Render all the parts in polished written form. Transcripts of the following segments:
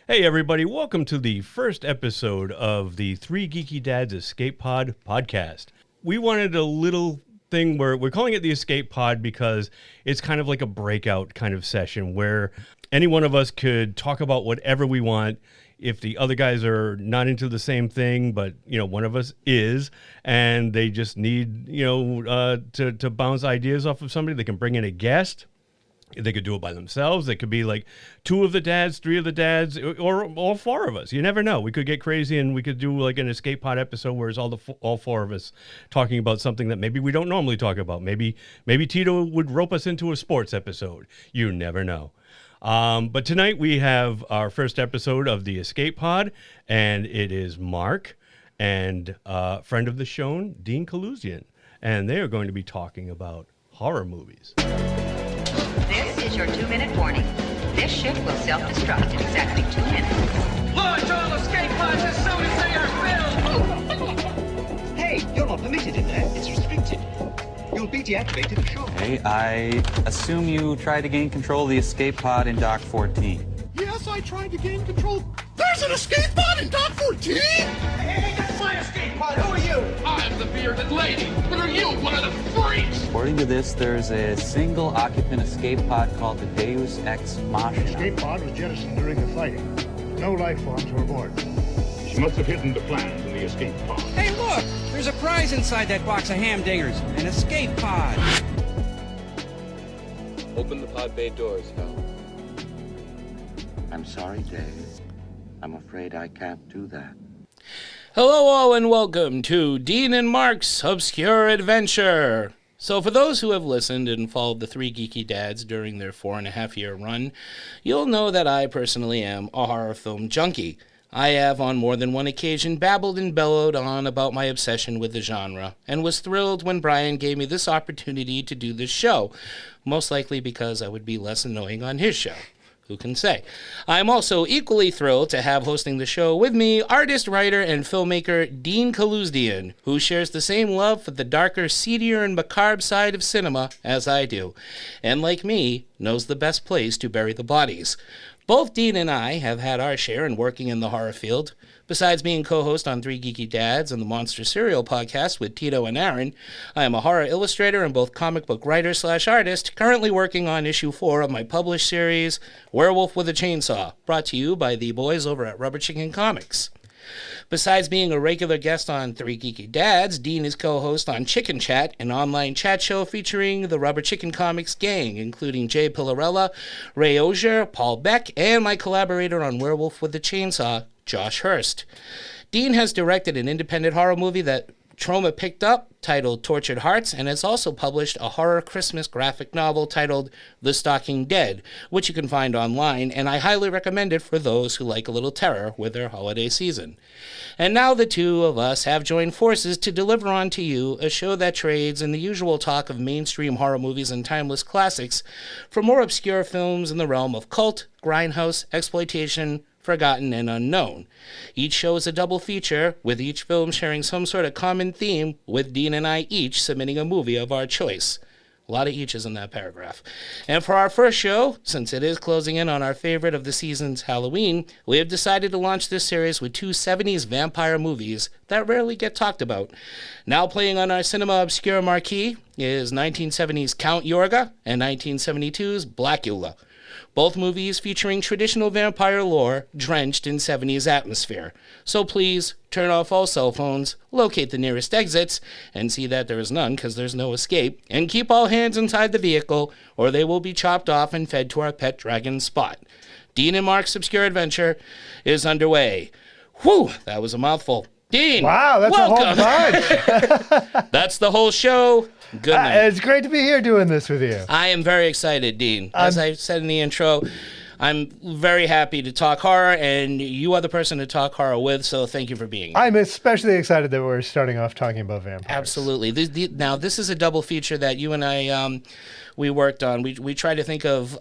Hey everybody, welcome to the first episode of the Three Geeky Dads Escape Pod podcast. We wanted a little thing where we're calling it the Escape Pod because it's kind of like a breakout kind of session where any one of us could talk about whatever we want. If the other guys are not into the same thing, but, one of us is, and they just need, to bounce ideas off of somebody, they can bring in a guest. They could do it by themselves. They could be like two of the dads, three of the dads, or all four of us. You never know. We could get crazy and we could do like an Escape Pod episode where it's all four of us talking about something that maybe we don't normally talk about. Maybe Tito would rope us into a sports episode. You never know. But tonight we have our first episode of the Escape Pod, and it is Marc and friend of the show, Dean Calusdian. And they are going to be talking about horror movies. This is your 2-minute warning. This ship will self-destruct in exactly 2 minutes. Launch all escape pods as soon as they are filled! Hey, you're not permitted in there. It's restricted. You'll be deactivated shortly. Hey, I assume you tried to gain control of the escape pod in Dock 14. Yes, I tried to gain control. There's an escape pod in Dock 14? Hey, that's my escape pod! Who are you? I'm the bearded lady. What are you, one of the freaks? According to this, there's a single occupant escape pod called the Deus Ex Machina. Escape pod was jettisoned during the fighting. No life forms were aboard. She must have hidden the plans in the escape pod. Hey, look! There's a prize inside that box of hamdingers. An escape pod. Open the pod bay doors, Hal. I'm sorry, Dave. I'm afraid I can't do that. Hello all and welcome to Dean and Marc's Obscure Adventure. So for those who have listened and followed the Three Geeky Dads during their 4.5-year run, you'll know that I personally am a horror film junkie. I have on more than one occasion babbled and bellowed on about my obsession with the genre, and was thrilled when Brian gave me this opportunity to do this show, most likely because I would be less annoying on his show. Who can say? I'm also equally thrilled to have hosting the show with me artist, writer, and filmmaker Dean Calusdian, who shares the same love for the darker, seedier, and macabre side of cinema as I do, and like me, knows the best place to bury the bodies. Both Dean and I have had our share in working in the horror field. Besides being co-host on Three Geeky Dads and the Monster Serial podcast with Tito and Aaron, I am a horror illustrator and both comic book writer/artist, currently working on issue 4 of my published series, Werewolf with a Chainsaw, brought to you by the boys over at Rubber Chicken Comics. Besides being a regular guest on Three Geeky Dads, Dean is co-host on Chicken Chat, an online chat show featuring the Rubber Chicken Comics gang, including Jay Pillarella, Ray Ogier, Paul Beck, and my collaborator on Werewolf with a Chainsaw, Josh Hurst. Dean has directed an independent horror movie that Troma picked up, titled Tortured Hearts, and has also published a horror Christmas graphic novel titled The Stalking Dead, which you can find online, and I highly recommend it for those who like a little terror with their holiday season. And now the two of us have joined forces to deliver on to you a show that trades in the usual talk of mainstream horror movies and timeless classics for more obscure films in the realm of cult, grindhouse, exploitation, forgotten, and unknown. Each show is a double feature, with each film sharing some sort of common theme, with Dean and I each submitting a movie of our choice. A lot of eaches in that paragraph. And for our first show, since it is closing in on our favorite of the season's Halloween, we have decided to launch this series with two 70s vampire movies that rarely get talked about. Now playing on our Cinema Obscure marquee is 1970's Count Yorga and 1972's Blacula. Both movies featuring traditional vampire lore drenched in 70s atmosphere. So please, turn off all cell phones, locate the nearest exits, and see that there is none because there's no escape, and keep all hands inside the vehicle, or they will be chopped off and fed to our pet dragon Spot. Dean and Marc's Obscure Adventure is underway. Whew, that was a mouthful. Dean, wow, that's welcome. A whole bunch. That's the whole show. Good night. It's great to be here doing this with you. I am very excited, Dean. As I said in the intro, I'm very happy to talk horror, and you are the person to talk horror with, so thank you for being here. I'm especially excited that we're starting off talking about vampires. Absolutely. Now, this is a double feature that you and I, we worked on. We tried to think of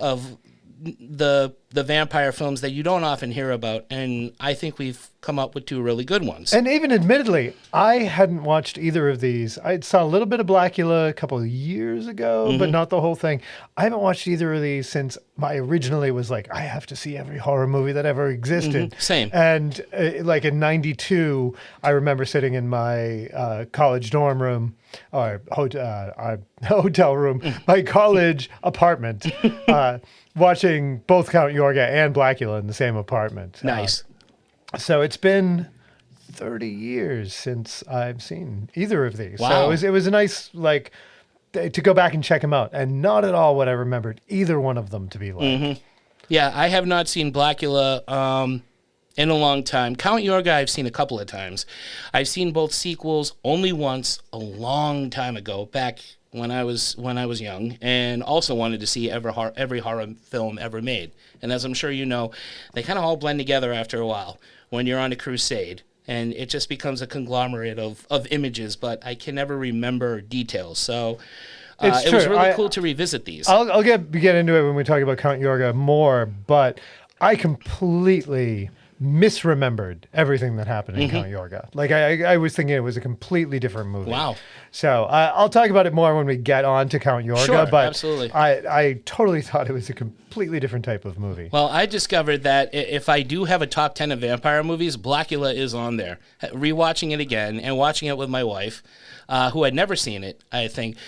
the the vampire films that you don't often hear about, and I think we've come up with 2 really good ones. And even admittedly, I hadn't watched either of these. I saw a little bit of Blacula a couple of years ago, but not the whole thing. I haven't watched either of these since I originally was like, I have to see every horror movie that ever existed. Same. And like in 92, I remember sitting in my college dorm room, or hotel room, my college apartment, watching both Count Yorga and Blacula in the same apartment. Nice. So it's been 30 years since I've seen either of these. Wow. So it was a nice, like, to go back and check them out. And not at all what I remembered either one of them to be like. Yeah, I have not seen Blacula in a long time. Count Yorga I've seen a couple of times. I've seen both sequels only once a long time ago, back when I was young, and also wanted to see every horror film ever made. And as I'm sure you know, they kind of all blend together after a while when you're on a crusade, and it just becomes a conglomerate of images, but I can never remember details. So it was really cool to revisit these. I'll get into it when we talk about Count Yorga more, but I completely misremembered everything that happened in Count Yorga. Like I was thinking it was a completely different movie. Wow. So I'll talk about it more when we get on to Count Yorga. Sure, but absolutely. I totally thought it was a completely different type of movie. Well, I discovered that if I do have a top 10 of vampire movies, Blacula is on there. Rewatching it again and watching it with my wife, who had never seen it, I think,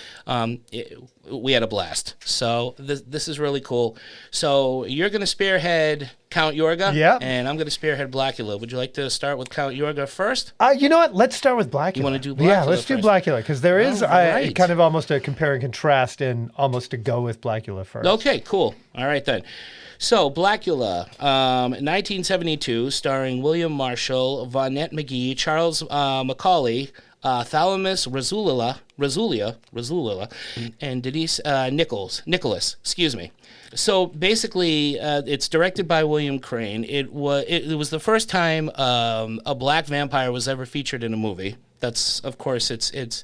we had a blast. So this is really cool. So you're going to spearhead Count Yorga, and I'm going to spearhead Blacula. Would you like to start with Count Yorga first? You know what? Let's start with Blacula. You want to do Blacula? Yeah, let's do first? Blacula, because there is Right. kind of almost a compare and contrast and almost to go with Blacula first. Okay, cool. All right, then. So, Blacula, 1972, starring William Marshall, Vonette McGee, Charles Macaulay, Thalamus Rasulila, and Denise Nicholas, excuse me. So basically, it's directed by William Crane. It was the first time a black vampire was ever featured in a movie. That's, of course, its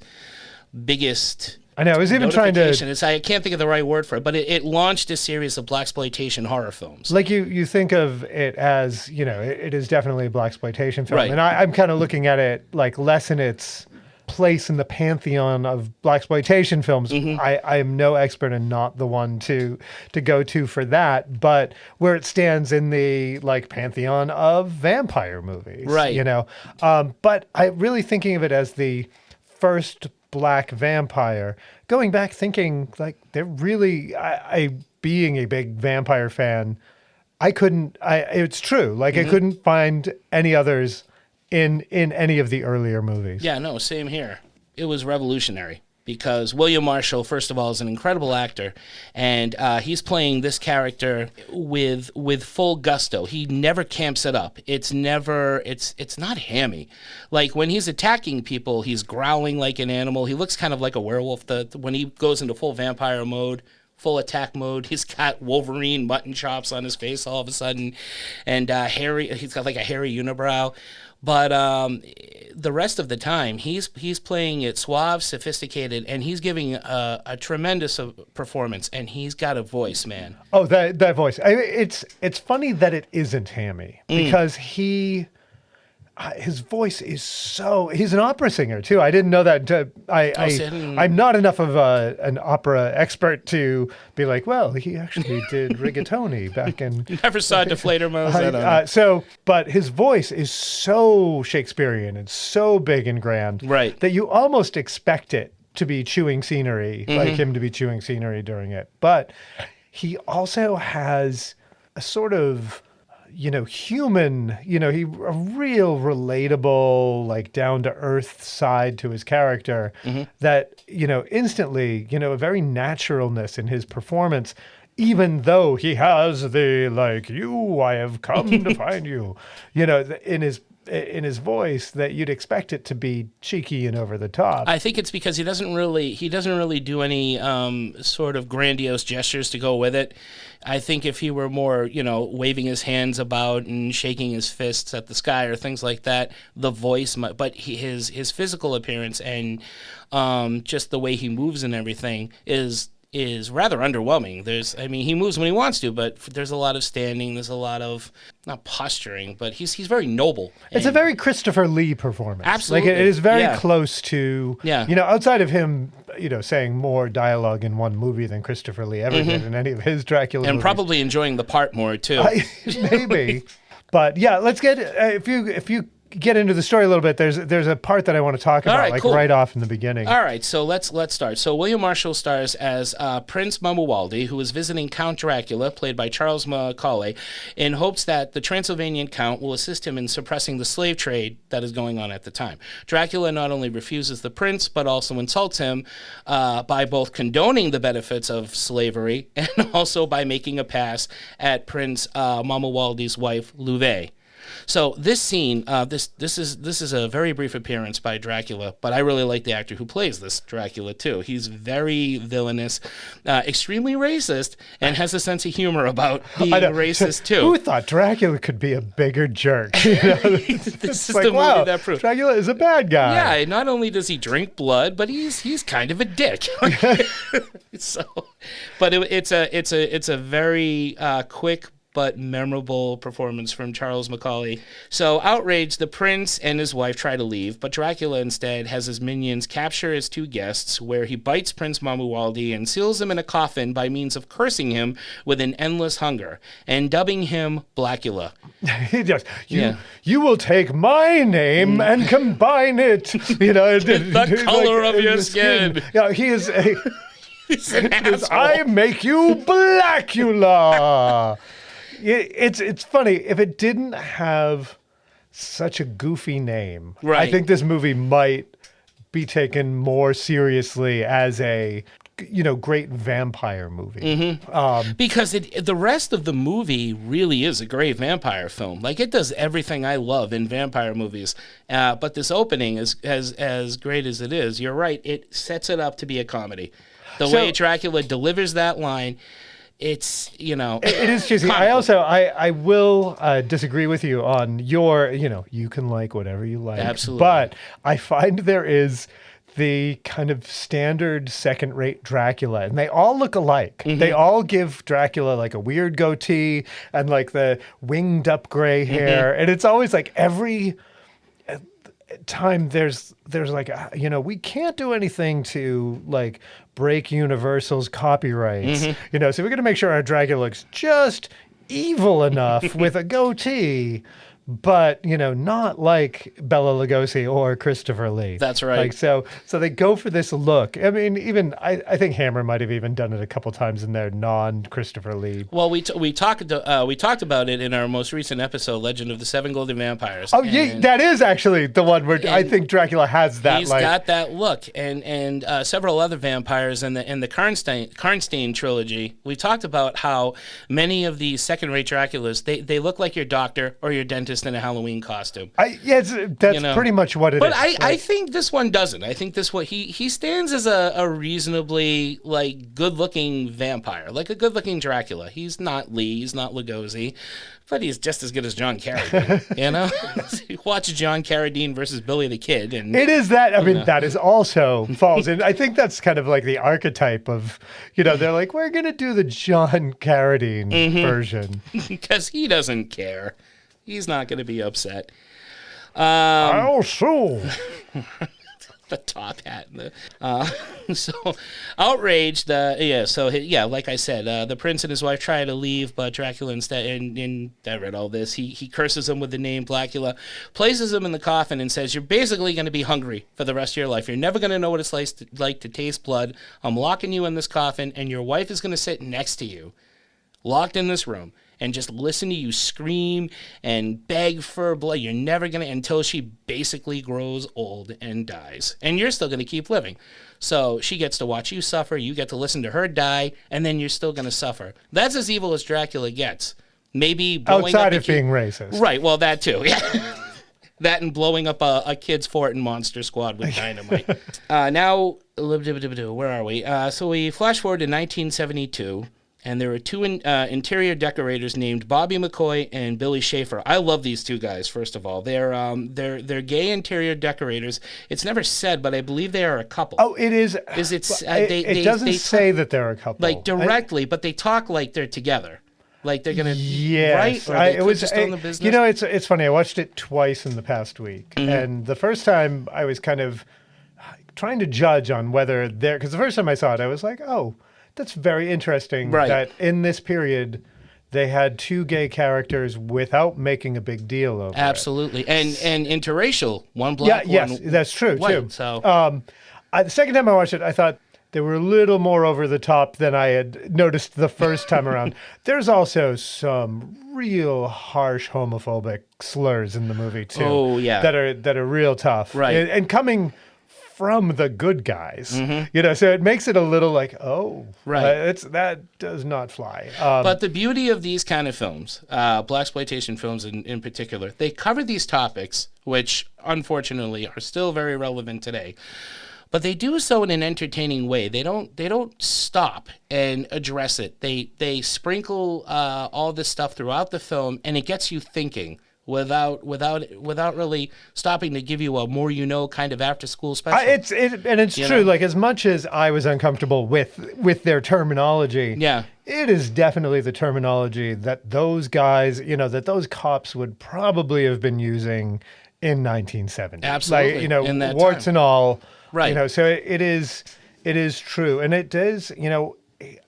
biggest. I know. I was even trying to. I can't think of the right word for it, but it launched a series of blaxploitation horror films. Like you think of it as, it is definitely a blaxploitation film, Right. and I'm kind of looking at it like less in its place in the pantheon of blaxploitation films. I am no expert and not the one to go to for that, but where it stands in the pantheon of vampire movies, right? But I really thinking of it as the first black vampire. Going back thinking they're really, I being a big vampire fan, it's true. I couldn't find any others in any of the earlier movies. Yeah, no, same here. It was revolutionary because William Marshall, first of all, is an incredible actor, and he's playing this character with full gusto. He never camps it up. It's not hammy. Like when he's attacking people, he's growling like an animal. He looks kind of like a werewolf. When he goes into full vampire mode, full attack mode, he's got Wolverine mutton chops on his face all of a sudden, and he's got like a hairy unibrow. But the rest of the time, he's playing it suave, sophisticated, and he's giving a tremendous performance. And he's got a voice, man. Oh, that voice! It's funny that it isn't hammy because his voice is so. He's an opera singer too. I didn't know that. I'm not enough of an opera expert to be like, well, he actually did rigatoni back in. Never saw Deflator Mose. But his voice is so Shakespearean and so big and grand, right, that you almost expect it to be chewing scenery, like him to be chewing scenery during it. But he also has a sort of human, a real relatable, down to earth side to his character that, instantly, a very naturalness in his performance, even though he has the, I have come to find you, in his voice that you'd expect it to be cheeky and over the top. I think it's because he doesn't really do any sort of grandiose gestures to go with it. I think if he were more, waving his hands about and shaking his fists at the sky or things like that, the voice might, but his physical appearance and just the way he moves and everything is is rather underwhelming. He moves when he wants to, but there's a lot of standing. There's a lot of, not posturing, but he's very noble. It's a very Christopher Lee performance. Absolutely. Like, it is very close to, Yeah. Outside of him, saying more dialogue in one movie than Christopher Lee ever did in any of his Dracula and movies. probably enjoying the part more, too. Maybe. But yeah, let's get, if you get into the story a little bit, there's a part that I want to talk about, cool. right off in the beginning. All right, so let's start. So William Marshall stars as Prince Mamuwalde, who is visiting Count Dracula, played by Charles Macaulay, in hopes that the Transylvanian Count will assist him in suppressing the slave trade that is going on at the time. Dracula not only refuses the prince, but also insults him by both condoning the benefits of slavery and also by making a pass at Prince Mamuwalde's wife, Louvet. So this scene, this is a very brief appearance by Dracula, but I really like the actor who plays this Dracula too. He's very villainous, extremely racist, and has a sense of humor about being racist too. Who thought Dracula could be a bigger jerk? This is like, the movie that proved Dracula is a bad guy. Yeah, not only does he drink blood, but he's kind of a dick. But it's a very quick but memorable performance from Charles Macaulay. So, outraged, the prince and his wife try to leave, but Dracula instead has his minions capture his two guests, where he bites Prince Mamuwalde and seals him in a coffin by means of cursing him with an endless hunger, and dubbing him Blacula. He does. You will take my name and combine it. The color of your skin. Yeah, he is a... He's an asshole. I make you Blacula. It's funny, if it didn't have such a goofy name, right. I think this movie might be taken more seriously as a great vampire movie. Mm-hmm. Because the rest of the movie really is a great vampire film. Like, it does everything I love in vampire movies. But this opening is as great as it is. You're right, it sets it up to be a comedy. The way Dracula delivers that line, it's, it is cheesy. I will disagree with you on your, you can like whatever you like. Absolutely. But I find there is the kind of standard second-rate Dracula, and they all look alike. Mm-hmm. They all give Dracula like a weird goatee and like the winged up gray hair. And it's always like every time there's like, we can't do anything to like break Universal's copyrights, so we're going to make sure our Dracula looks just evil enough with a goatee, but not like Bela Lugosi or Christopher Lee. That's right. Like so they go for this look. I mean, even I think Hammer might have even done it a couple times in their non-Christopher Lee. Well, we talked about it in our most recent episode, Legend of the Seven Golden Vampires. Oh, yeah, that is actually the one where I think Dracula has that. He's got that look, and several other vampires in the Karnstein trilogy. We talked about how many of these second-rate Draculas they look like your doctor or your dentist in a Halloween costume. That's pretty much what it is. But I think this one doesn't. I think this one he stands as a reasonably like good-looking vampire, like a good-looking Dracula. He's not Lee, he's not Lugosi, but he's just as good as John Carradine. Watch John Carradine versus Billy the Kid, and it is that. I mean, that is also falls in. I think that's kind of like the archetype of, they're like, we're gonna do the John Carradine version because he doesn't care. He's not going to be upset. I'll sue. The top hat. So outraged. Like I said, the prince and his wife try to leave, but Dracula instead, and I read all this, he curses him with the name Blacula, places him in the coffin and says, you're basically going to be hungry for the rest of your life. You're never going to know what it's like to taste blood. I'm locking you in this coffin, and your wife is going to sit next to you, locked in this room, and just listen to you scream and beg for blood. You're never going to, until she basically grows old and dies. And you're still going to keep living. So she gets to watch you suffer, you get to listen to her die, and then you're still going to suffer. That's as evil as Dracula gets. Maybe blowing outside up of being racist. Right, well, that too, yeah. That and blowing up a kid's fort in Monster Squad with dynamite. Now, where are we? So we flash forward to 1972. And there are two interior decorators named Bobby McCoy and Billy Schaefer. I love these two guys. First of all, they're gay interior decorators. It's never said, but I believe they are a couple. Oh, it is. It doesn't say that they're a couple, like directly, but they talk like they're together, like they're gonna. Yes, right? Or it was just own the business. You know, it's funny. I watched it twice in the past week, and the first time I was kind of trying to judge on whether because the first time I saw it, I was like, oh. That's very interesting that in this period they had two gay characters without making a big deal over it. Absolutely. And interracial, one black, one yes, that's true white, too. So the second time I watched it, I thought they were a little more over the top than I had noticed the first time around. There's also some real harsh homophobic slurs in the movie too. Oh yeah. That are real tough. Right. And coming from the good guys, you know, so it makes it a little like, right, that does not fly. But the beauty of these kind of films, blaxploitation films in particular, they cover these topics, which unfortunately are still very relevant today. But they do so in an entertaining way. They don't stop and address it. They sprinkle all this stuff throughout the film, and it gets you thinking. Without really stopping to give you a more kind of after school special. It's true. Like as much as I was uncomfortable with their terminology, it is definitely the terminology that those guys, that those cops would probably have been using in 1970. Absolutely, like in that warts time. and all. Right. So it is true, and it does.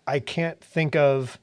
I can't think of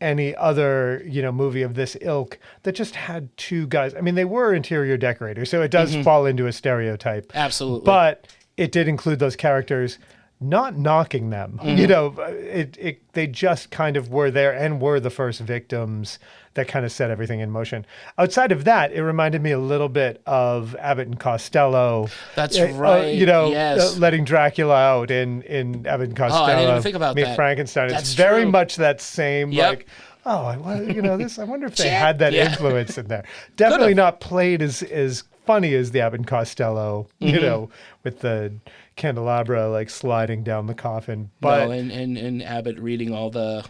any other movie of this ilk that just had two guys. I mean, they were interior decorators, so it does fall into a stereotype. Absolutely. But it did include those characters, not knocking them. They just kind of were there and were the first victims that kind of set everything in motion. Outside of that, it reminded me a little bit of Abbott and Costello. That's right. Yes. Letting Dracula out in Abbott and Costello. Oh, I didn't even think about that. Frankenstein. That's it's very true. much that same like. Oh, I wonder if they had that influence in there. Definitely not played as funny as the Abbott and Costello, with the candelabra like sliding down the coffin. But and Abbott reading all the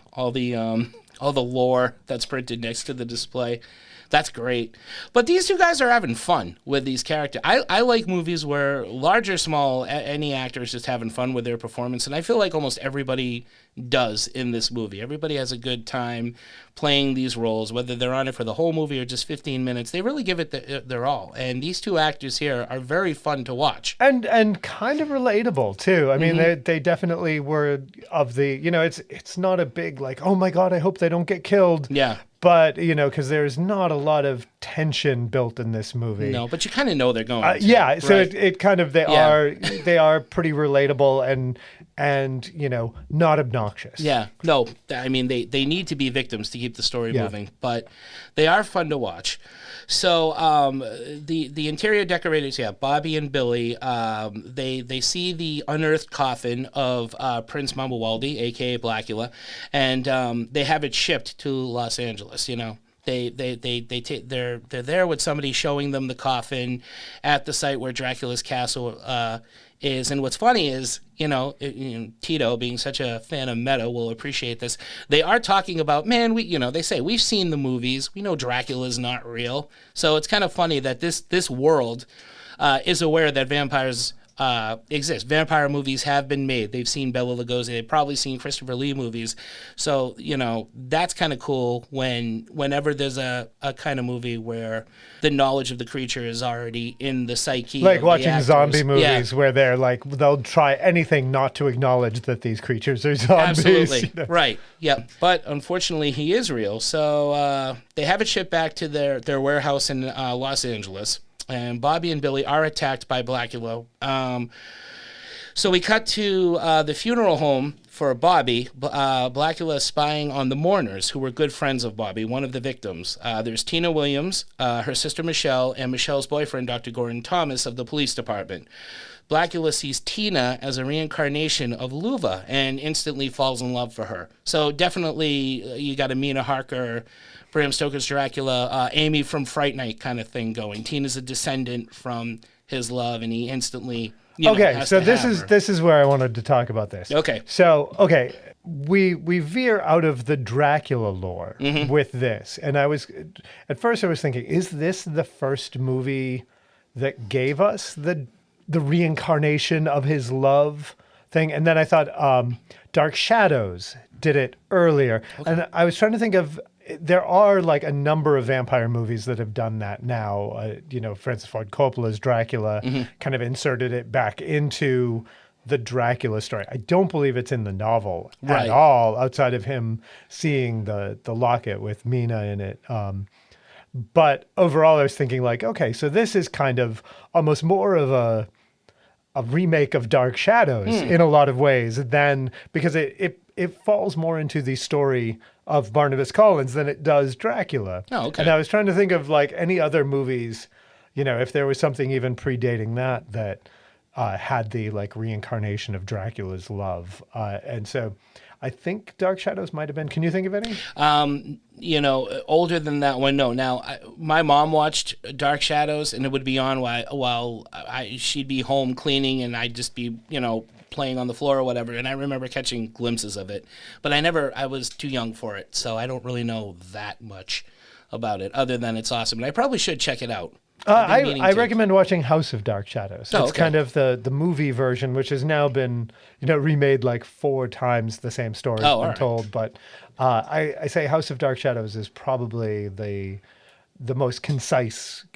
lore that's printed next to the display. That's great. But these two guys are having fun with these characters. I like movies where, large or small, any actor is just having fun with their performance, and I feel like almost everybody does in this movie. Everybody has a good time playing these roles, whether they're on it for the whole movie or just 15 minutes. They really give it their all. And these two actors here are very fun to watch. And kind of relatable, too. I mean, they definitely were of the, it's not a big, like, oh my God, I hope they don't get killed. Yeah. But, because there's not a lot of tension built in this movie. No, but you kind of know they're going to. Yeah, right? so it kind of, they are pretty relatable and not obnoxious. Yeah, no, I mean, they need to be victims to keep the story moving, but they are fun to watch. So the interior decorators, Bobby and Billy, they see the unearthed coffin of Prince Mamuwalde, a.k.a. Blacula, and they have it shipped to Los Angeles, They're there with somebody showing them the coffin at the site where Dracula's castle is. And what's funny is, Tito, being such a fan of meta, will appreciate this. They are talking about, they say, we've seen the movies. We know Dracula's not real. So it's kind of funny that this world is aware that vampires exist. Vampire movies have been made. They've seen Bela Lugosi. They've probably seen Christopher Lee movies. So, that's kind of cool whenever there's a kind of movie where the knowledge of the creature is already in the psyche. Like of watching the zombie movies where they're like, they'll try anything not to acknowledge that these creatures are zombies. Absolutely. Right. Yeah. But unfortunately, he is real. So they have it shipped back to their warehouse in Los Angeles. And Bobby and Billy are attacked by Blacula. So we cut to the funeral home for Bobby. Blacula is spying on the mourners, who were good friends of Bobby, one of the victims. There's Tina Williams, her sister Michelle, and Michelle's boyfriend, Dr. Gordon Thomas, of the police department. Blacula sees Tina as a reincarnation of Luva and instantly falls in love for her. So definitely you got a Mina Harker, Bram Stoker's Dracula, Amy from Fright Night kind of thing going. Tina's a descendant from his love, and he instantly Okay, so this is where I wanted to talk about this. Okay. So, we veer out of the Dracula lore with this. And at first I was thinking, is this the first movie that gave us the reincarnation of his love thing? And then I thought Dark Shadows did it earlier. Okay. And I was trying to think of, there are like a number of vampire movies that have done that now. Francis Ford Coppola's Dracula kind of inserted it back into the Dracula story. I don't believe it's in the novel at all, outside of him seeing the locket with Mina in it. But overall, I was thinking like, okay, so this is kind of almost more of a remake of Dark Shadows in a lot of ways than, because it falls more into the story of Barnabas Collins than it does Dracula. Oh, okay. And I was trying to think of like any other movies, if there was something even predating that had the like reincarnation of Dracula's love. And so I think Dark Shadows might have been. Can you think of any? Older than that one, no. Now, my mom watched Dark Shadows, and it would be on while she'd be home cleaning, and I'd just be, playing on the floor or whatever. And I remember catching glimpses of it, but I was too young for it, so I don't really know that much about it, other than it's awesome. And I probably should check it out. I recommend watching House of Dark Shadows. It's kind of the movie version, which has now been remade like 4 times. The same story has been told. But I say House of Dark Shadows is probably the most concise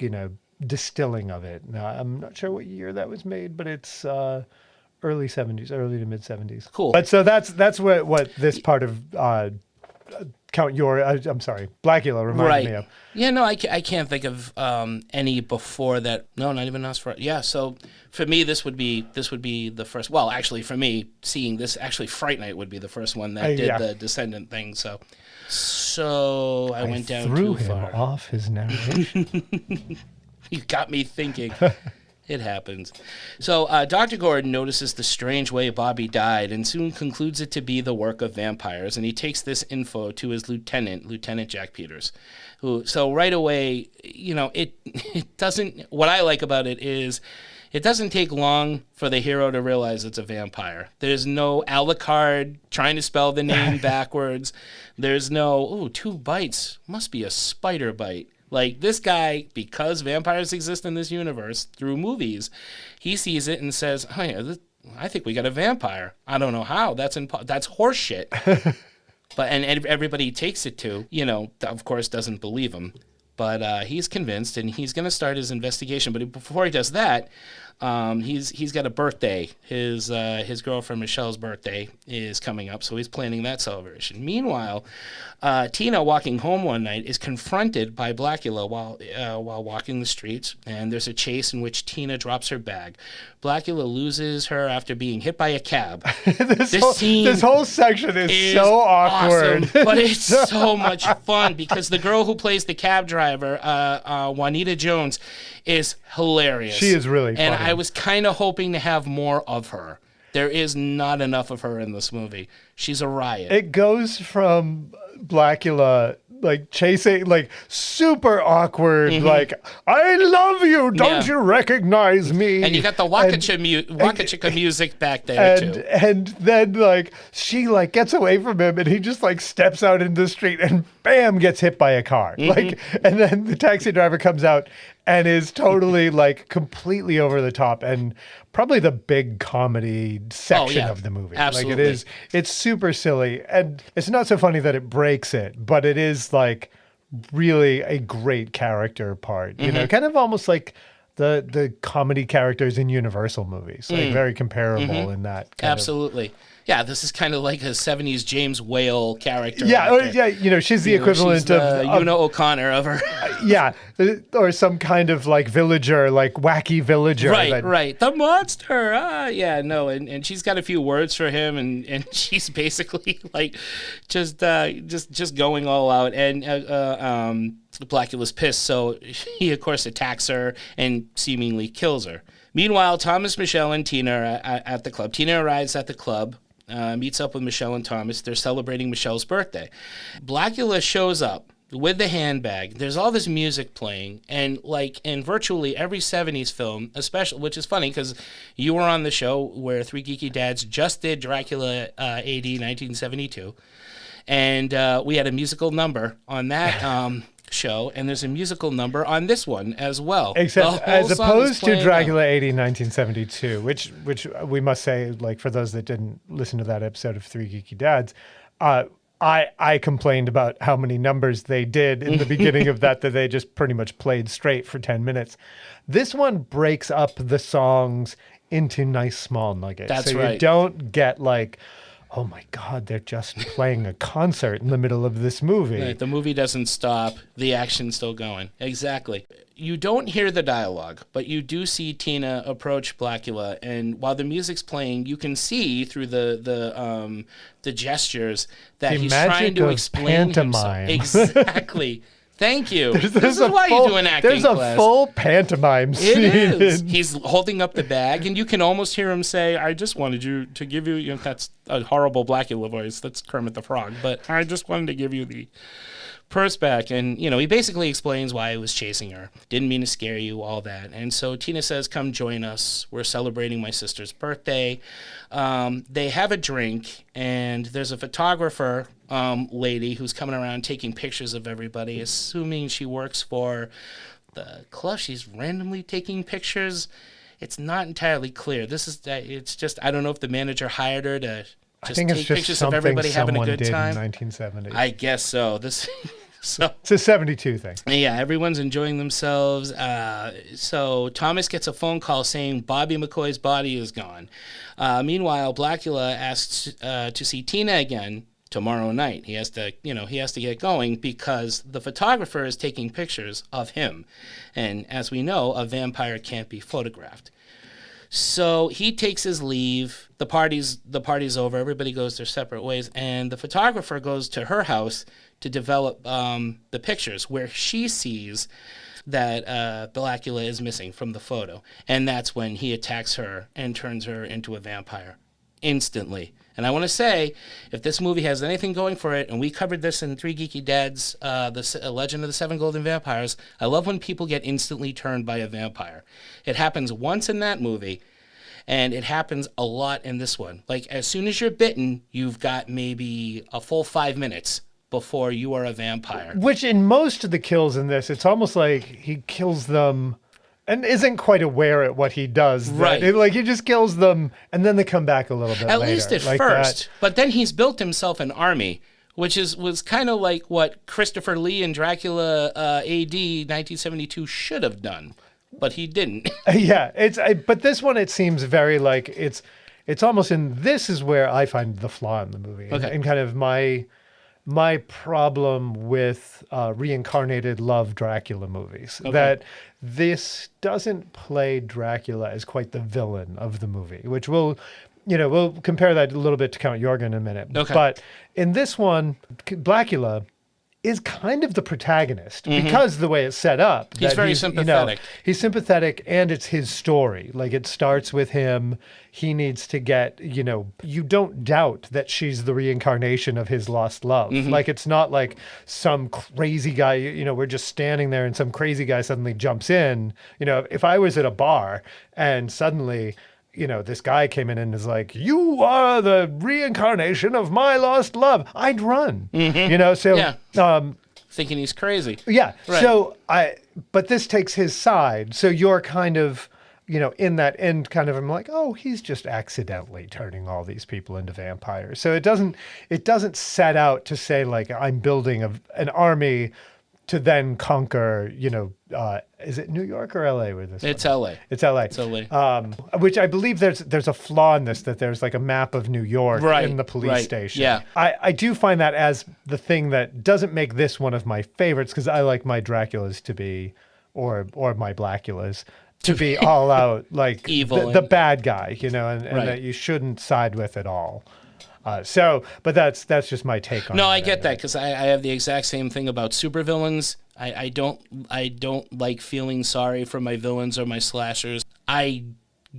distilling of it. Now, I'm not sure what year that was made, but it's early 70s, early to mid 70s. Cool. But so that's what this part of Count Yorga, I'm sorry, Blacula reminded me of. Yeah, no, I can't think of any before that. No, not even Nosferatu. Yeah, so for me, this would be the first. Well, actually, for me, seeing this, actually, Fright Night would be the first one that did the Descendant thing. So I went down too far. Threw him off his narration. You got me thinking. It happens. So Dr. Gordon notices the strange way Bobby died and soon concludes it to be the work of vampires, and he takes this info to his Lieutenant Jack Peters. So right away, it doesn't, what I like about it is it doesn't take long for the hero to realize it's a vampire. There's no Alucard trying to spell the name backwards. There's no, 2 bites, must be a spider bite. Like, this guy, because vampires exist in this universe through movies, he sees it and says, oh, yeah, I think we got a vampire. I don't know how. That's horseshit. And everybody he takes it to, of course, doesn't believe him. But he's convinced, and he's going to start his investigation. But before he does that, he's got a birthday. His girlfriend Michelle's birthday is coming up, so he's planning that celebration. Meanwhile, Tina, walking home one night, is confronted by Blacula while walking the streets, and there's a chase in which Tina drops her bag. Blacula loses her after being hit by a cab. This whole section is so awkward, awesome, but it's so much fun because the girl who plays the cab driver, Juanita Jones, is hilarious. She is really funny. And I was kind of hoping to have more of her. There is not enough of her in this movie. She's a riot. It goes from Blacula like chasing, like super awkward, like, I love you, don't you recognize me? And you got the Waka Chicka music back there too. And then like she like gets away from him and he just like steps out in the street and bam, gets hit by a car. Like, and then the taxi driver comes out and is totally like completely over the top and probably the big comedy section of the movie. Absolutely. Like it's super silly. And it's not so funny that it breaks it, but it is like really a great character part, you know, kind of almost like the comedy characters in Universal movies, like very comparable in that. Absolutely. Yeah, this is kind of like a 70s James Whale character. Yeah, you know, she's the equivalent of Una O'Connor of her. Yeah, or some kind of like villager, like wacky villager. Right. The monster. And she's got a few words for him, and she's basically like just going all out. And Blacula's pissed, so he of course attacks her and seemingly kills her. Meanwhile, Thomas, Michelle, and Tina are at the club. Tina arrives at the club. Meets up with Michelle and Thomas. They're celebrating Michelle's birthday. Blacula shows up. with the handbag. There's all this music playing, and like in virtually every 70s film, especially, which is funny because you were on the show where Three Geeky Dads just did Dracula AD 1972, and we had a musical number on that show, and there's a musical number on this one as well. Except as opposed to Dracula AD 1972, which we must say, like for those that didn't listen to that episode of Three Geeky Dads, I complained about how many numbers they did in the beginning of that they just pretty much played straight for 10 minutes. This one breaks up the songs into nice small nuggets. That's so right. You don't get like, oh my God, they're just playing a concert in the middle of this movie. Right, the movie doesn't stop. The action's still going. Exactly. You don't hear the dialogue, but you do see Tina approach Blacula, and while the music's playing, you can see through the gestures that he's trying to explain pantomime. Himself. Exactly. Thank you. This is why you do an acting class. There's a full pantomime scene. It is. He's holding up the bag, and you can almost hear him say, I just wanted you to give you, that's a horrible Blacula voice. That's Kermit the Frog. But I just wanted to give you the purse back. And, he basically explains why he was chasing her. Didn't mean to scare you, all that. And so Tina says, come join us. We're celebrating my sister's birthday. They have a drink, and there's a photographer lady who's coming around taking pictures of everybody, assuming she works for the club. She's randomly taking pictures. It's not entirely clear. It's just, I don't know if the manager hired her to just take pictures of everybody having a good time. In 1970. I guess so. It's a 72 thing. Yeah, everyone's enjoying themselves. So Thomas gets a phone call saying Bobby McCoy's body is gone. Meanwhile, Blacula asks to see Tina again tomorrow night. He has to get going because the photographer is taking pictures of him. And as we know, a vampire can't be photographed. So he takes his leave. The party's over. Everybody goes their separate ways. And the photographer goes to her house to develop the pictures where she sees that Blacula is missing from the photo. And that's when he attacks her and turns her into a vampire instantly. And I want to say, if this movie has anything going for it, and we covered this in Three Geeky Dads, the Legend of the Seven Golden Vampires, I love when people get instantly turned by a vampire. It happens once in that movie, and it happens a lot in this one. Like, as soon as you're bitten, you've got maybe a full 5 minutes before you are a vampire. Which in most of the kills in this, it's almost like he kills them and isn't quite aware at what he does. Right. Like, he just kills them, and then they come back a little bit At later. least at like first. that. But then he's built himself an army, which was kind of like what Christopher Lee in Dracula AD 1972 should have done. But he didn't. Yeah, but this one, it seems very like, it's almost in, this is where I find the flaw in the movie. Okay. And kind of my problem with reincarnated love Dracula movies, that this doesn't play Dracula as quite the villain of the movie, which we'll compare that a little bit to Count Yorga in a minute. Okay. But in this one, Blacula is kind of the protagonist because the way it's set up. He's very sympathetic. He's sympathetic, and it's his story. Like, it starts with him. He needs to get, you don't doubt that she's the reincarnation of his lost love. Like, it's not like some crazy guy, we're just standing there and some crazy guy suddenly jumps in. If I was at a bar and suddenly, this guy came in and is like, you are the reincarnation of my lost love, I'd run. Thinking he's crazy. Yeah. Right. So but this takes his side. So you're kind of, in that end kind of, I'm like, oh, he's just accidentally turning all these people into vampires. So it doesn't set out to say, like, I'm building an army to then conquer, is it New York or LA with this? It's one? LA. It's LA. It's LA. Which I believe there's a flaw in this, that there's like a map of New York in the police station. Yeah. I do find that as the thing that doesn't make this one of my favorites, because I like my Draculas to be, or my Blaculas to be all out, like evil, the bad guy, and that you shouldn't side with at all. But that's just my take on it. No, I get that, because I have the exact same thing about supervillains. I don't like feeling sorry for my villains or my slashers. I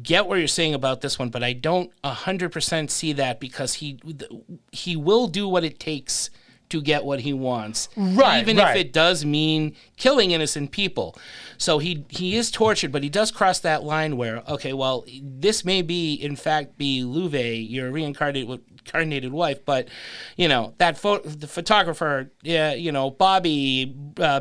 get what you're saying about this one, but I don't 100% see that, because he will do what it takes to get what he wants, Right, even if it does mean killing innocent people. So he is tortured, but he does cross that line where, okay, well, this may be, in fact, be Louvet, your reincarnated wife, but, you know, the photographer, you know, Bobby,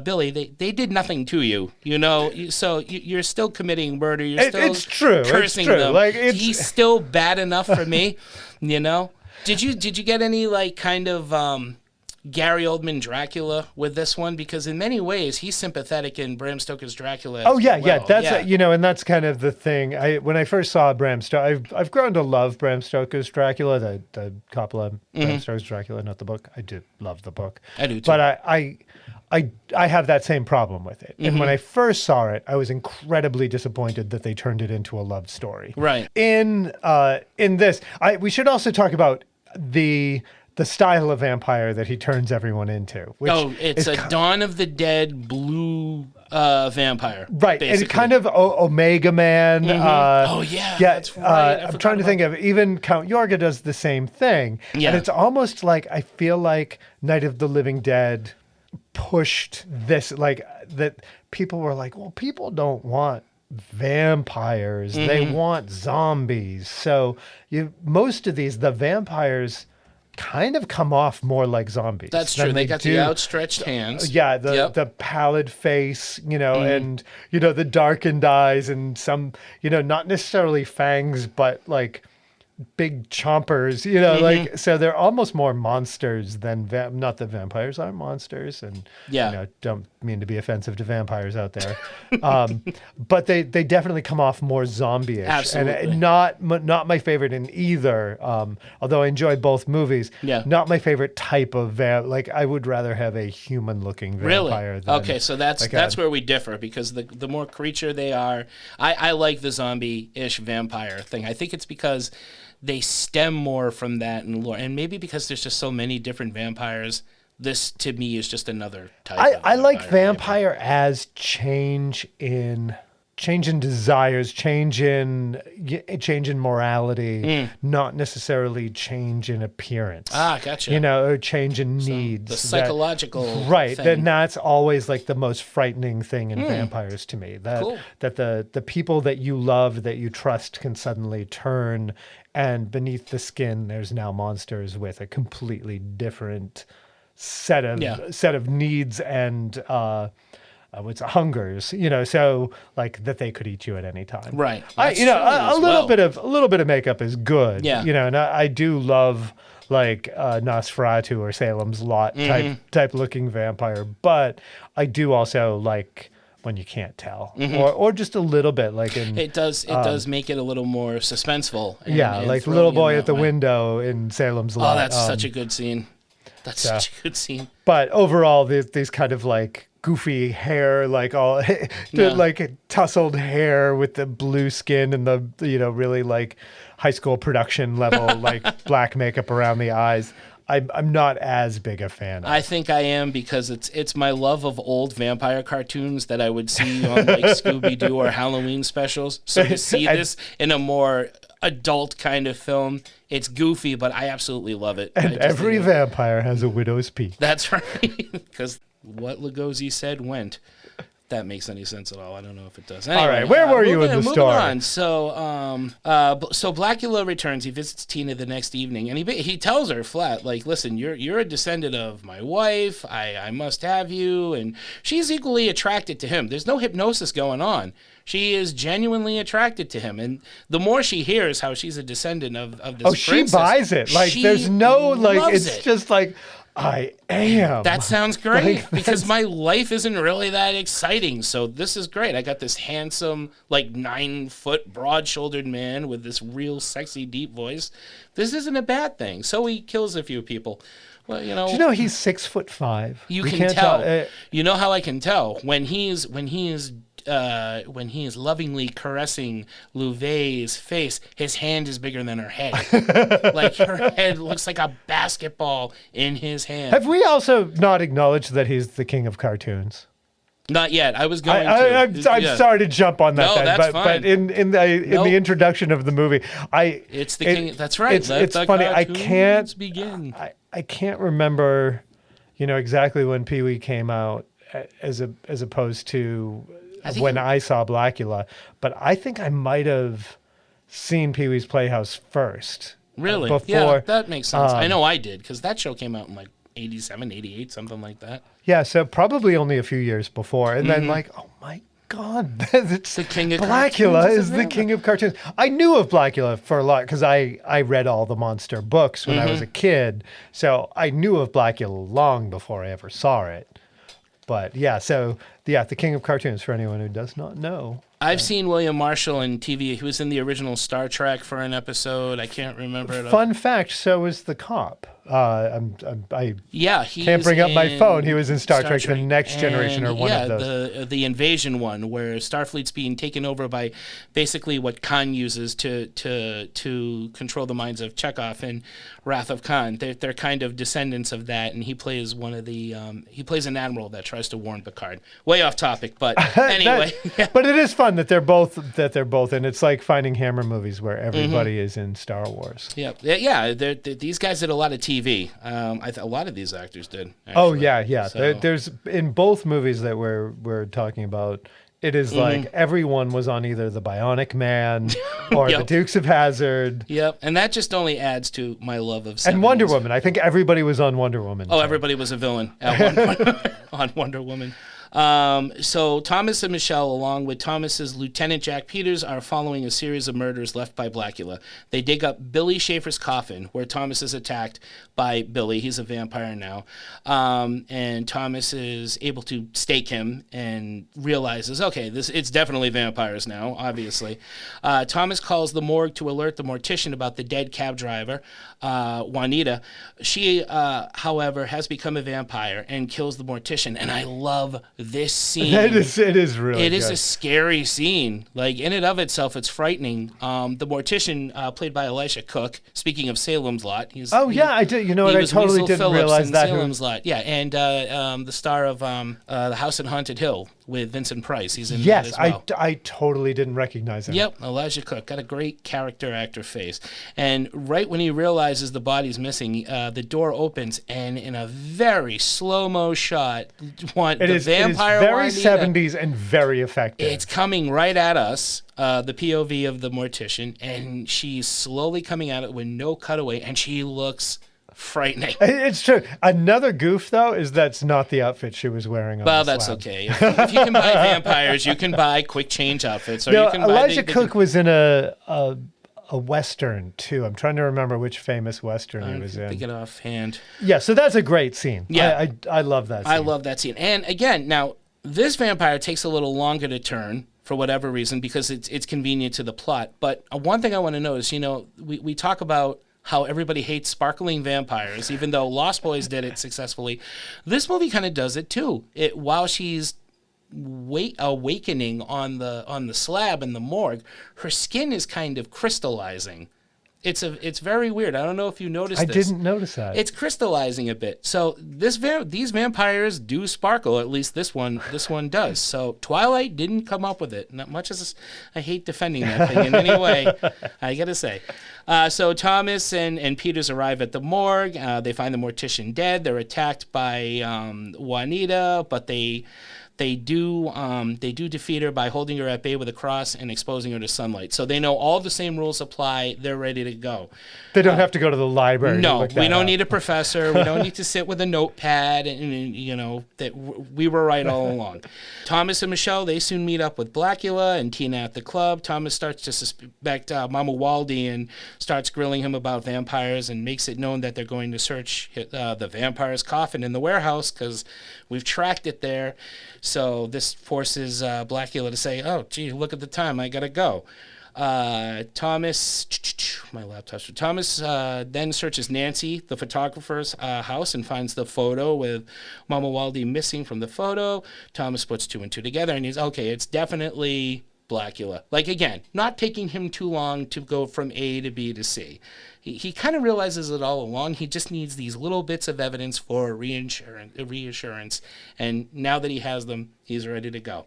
Billy, they did nothing to you, you know, so you're still committing murder. You're still it's true. cursing It's true. them. Like, He's still bad enough for me, you know? Did you get any, like, kind of Gary Oldman Dracula with this one? Because in many ways he's sympathetic in Bram Stoker's Dracula. That's you know, and that's kind of the thing. When I first saw Bram Stoker, I've grown to love Bram Stoker's Dracula, the Coppola Bram Stoker's Dracula, not the book. I did love the book. I do too. But I have that same problem with it. And when I first saw it, I was incredibly disappointed that they turned it into a love story. Right. In this, we should also talk about the style of vampire that he turns everyone into. Which it's a Dawn of the Dead blue vampire. Right, basically. and kind of Omega Man. That's right. I'm trying to think of, even Count Yorga does the same thing. Yeah. And it's almost like, I feel like Night of the Living Dead pushed this, like, that people were like, well, people don't want vampires. They want zombies. So most of these, the vampires kind of come off more like zombies. That's true. They got the outstretched hands. Yeah, the pallid face, you know, and, you know, the darkened eyes and some, you know, not necessarily fangs, but like big chompers, you know, like, so they're almost more monsters than, not that vampires are monsters, and, you know, don't mean to be offensive to vampires out there. But they definitely come off more zombie-ish. Absolutely. And not my favorite in either, although I enjoy both movies, not my favorite type of like, I would rather have a human-looking vampire than, okay, so that's where we differ, because the more creature they are, I like the zombie-ish vampire thing. I think it's because they stem more from that in lore, and maybe because there's just so many different vampires. This to me is just another type. I like vampire as change in desires, change in morality, not necessarily change in appearance. Gotcha. You know, or change in needs. The psychological right. thing. Then that's always like the most frightening thing in vampires to me. That the people that you love, that you trust, can suddenly turn, and beneath the skin there's now monsters with a completely different set of needs and hungers, you know, so like that they could eat you at any time. Right. A little bit of makeup is good. Yeah. You know, and I do love like Nosferatu or Salem's Lot type looking vampire, but I do also like when you can't tell, or just a little bit, like in it does make it a little more suspenseful. Like Little Boy at the Window in Salem's Lot. Oh, that's such a good scene. That's such a good scene. But overall, these kind of like goofy hair, like all like tousled hair with the blue skin and the, you know, really like high school production level like black makeup around the eyes. I'm not as big a fan of. I think I am, because it's my love of old vampire cartoons that I would see on like Scooby-Doo or Halloween specials. So to see this in a more adult kind of film, it's goofy, but I absolutely love it. And every vampire has a widow's peak. That's right, because what Lugosi said went. If that makes any sense at all. I don't know if it does. Anyway, all right, where were you in the story? On. So Blacula returns. He visits Tina the next evening, and he tells her flat, like, listen, you're a descendant of my wife. I must have you. And she's equally attracted to him. There's no hypnosis going on. She is genuinely attracted to him. And the more she hears how she's a descendant of this princess, she buys it. Like, there's no, like, it's just like, I am. That sounds great, because my life isn't really that exciting. So this is great. I got this handsome, like 9-foot, broad-shouldered man with this real sexy, deep voice. This isn't a bad thing. So he kills a few people. Well, you know. Do you know he's 6'5"? You can tell. You know how I can tell when he is lovingly caressing Louvet's face, his hand is bigger than her head. Like, her head looks like a basketball in his hand. Have we also not acknowledged that he's the king of cartoons? Not yet. I was going I'm sorry to jump on that. No, that's fine. But in the introduction of the movie, it's the king. That's right. It's funny. I can't begin. I can't remember exactly when Pee-wee came out as opposed to when I saw Blacula. But I think I might have seen Pee-wee's Playhouse first. Really? Before, yeah, that makes sense. I know I did, because that show came out in like 87, 88, something like that. Yeah, so probably only a few years before. And then oh my God, it's the king of Blacula is the king of cartoons. I knew of Blacula for a lot because I read all the monster books when I was a kid. So I knew of Blacula long before I ever saw it. But yeah, the king of cartoons for anyone who does not know. I've seen William Marshall in TV. He was in the original Star Trek for an episode. I can't remember it. Fun fact, so was the cop. I he can't bring up my phone. He was in Star Trek The Next Generation or one of those. the invasion one, where Starfleet's being taken over by basically what Khan uses to control the minds of Chekhov in Wrath of Khan. They're kind of descendants of that, and he plays one of the he plays an admiral that tries to warn Picard. Way off topic, but anyway. But it is fun that they're both in. It's like Finding Hammer movies where everybody is in Star Wars. Yeah. These guys did a lot of TV. A lot of these actors did. Actually. Oh yeah. So. There's in both movies that we're talking about. It is like everyone was on either the Bionic Man or the Dukes of Hazzard. Yep, and that just only adds to my love of 70s. And Wonder Woman. I think everybody was on Wonder Woman. Oh, everybody was a villain at one point on Wonder Woman. So Thomas and Michelle, along with Thomas's Lieutenant Jack Peters, are following a series of murders left by Blacula. They dig up Billy Schaefer's coffin, where Thomas is attacked by Billy. He's a vampire now. And Thomas is able to stake him and realizes, okay, it's definitely vampires now, obviously. Thomas calls the morgue to alert the mortician about the dead cab driver, Juanita. She, however, has become a vampire and kills the mortician. And I love this scene. It is really It is a scary scene. Like, in and of itself, it's frightening. The mortician, played by Elisha Cook, speaking of Salem's Lot. I did. You know what? I totally Weasel didn't Phillips realize in that. Salem's Lot. Yeah, and the star of The House on Haunted Hill with Vincent Price. He's in that as well. I totally didn't recognize him. Yep, Elijah Cook. Got a great character actor face. And right when he realizes the body's missing, the door opens, and in a very slow-mo shot, vampire It is very Juanita, 70s and very effective. it's coming right at us, the POV of the mortician, and she's slowly coming at it with no cutaway, and she looks frightening. It's true. Another goof, though, is that's not the outfit she was wearing on Well, the that's slab. okay. If you can buy vampires, you can buy quick change outfits. Or you can buy Elijah Cook was in a Western, too. I'm trying to remember which famous Western he was in. Pick it offhand. Yeah, so that's a great scene. Yeah. I love that scene. I love that scene. And again, now, this vampire takes a little longer to turn for whatever reason because it's convenient to the plot. But one thing I want to know is, we talk about how everybody hates sparkling vampires, even though Lost Boys did it successfully. This movie kind of does it too. While she's awakening on the slab in the morgue, her skin is kind of crystallizing. It's very weird. I don't know if you noticed this. I didn't notice that. It's crystallizing a bit. So these vampires do sparkle. At least this one does. So Twilight didn't come up with it. Not much as I hate defending that thing in any way, I gotta say. So Thomas and Peters arrive at the morgue. They find the mortician dead. They're attacked by Juanita, but they do defeat her by holding her at bay with a cross and exposing her to sunlight. So they know all the same rules apply. They're ready to go. They don't have to go to the library. No, we don't need a professor. We don't need to sit with a notepad. And that we were right all along. Thomas and Michelle, they soon meet up with Blacula and Tina at the club. Thomas starts to suspect Mama Waldy and starts grilling him about vampires and makes it known that they're going to search the vampire's coffin in the warehouse because we've tracked it there. So this forces Blacula to say, oh, gee, look at the time. I got to go. Thomas then searches Nancy, the photographer's house, and finds the photo with Mama Waldy missing from the photo. Thomas puts two and two together, and he's, okay, it's definitely Blacula. Like, again, not taking him too long to go from A to B to C. He kind of realizes it all along. He just needs these little bits of evidence for reassurance. And now that he has them, he's ready to go.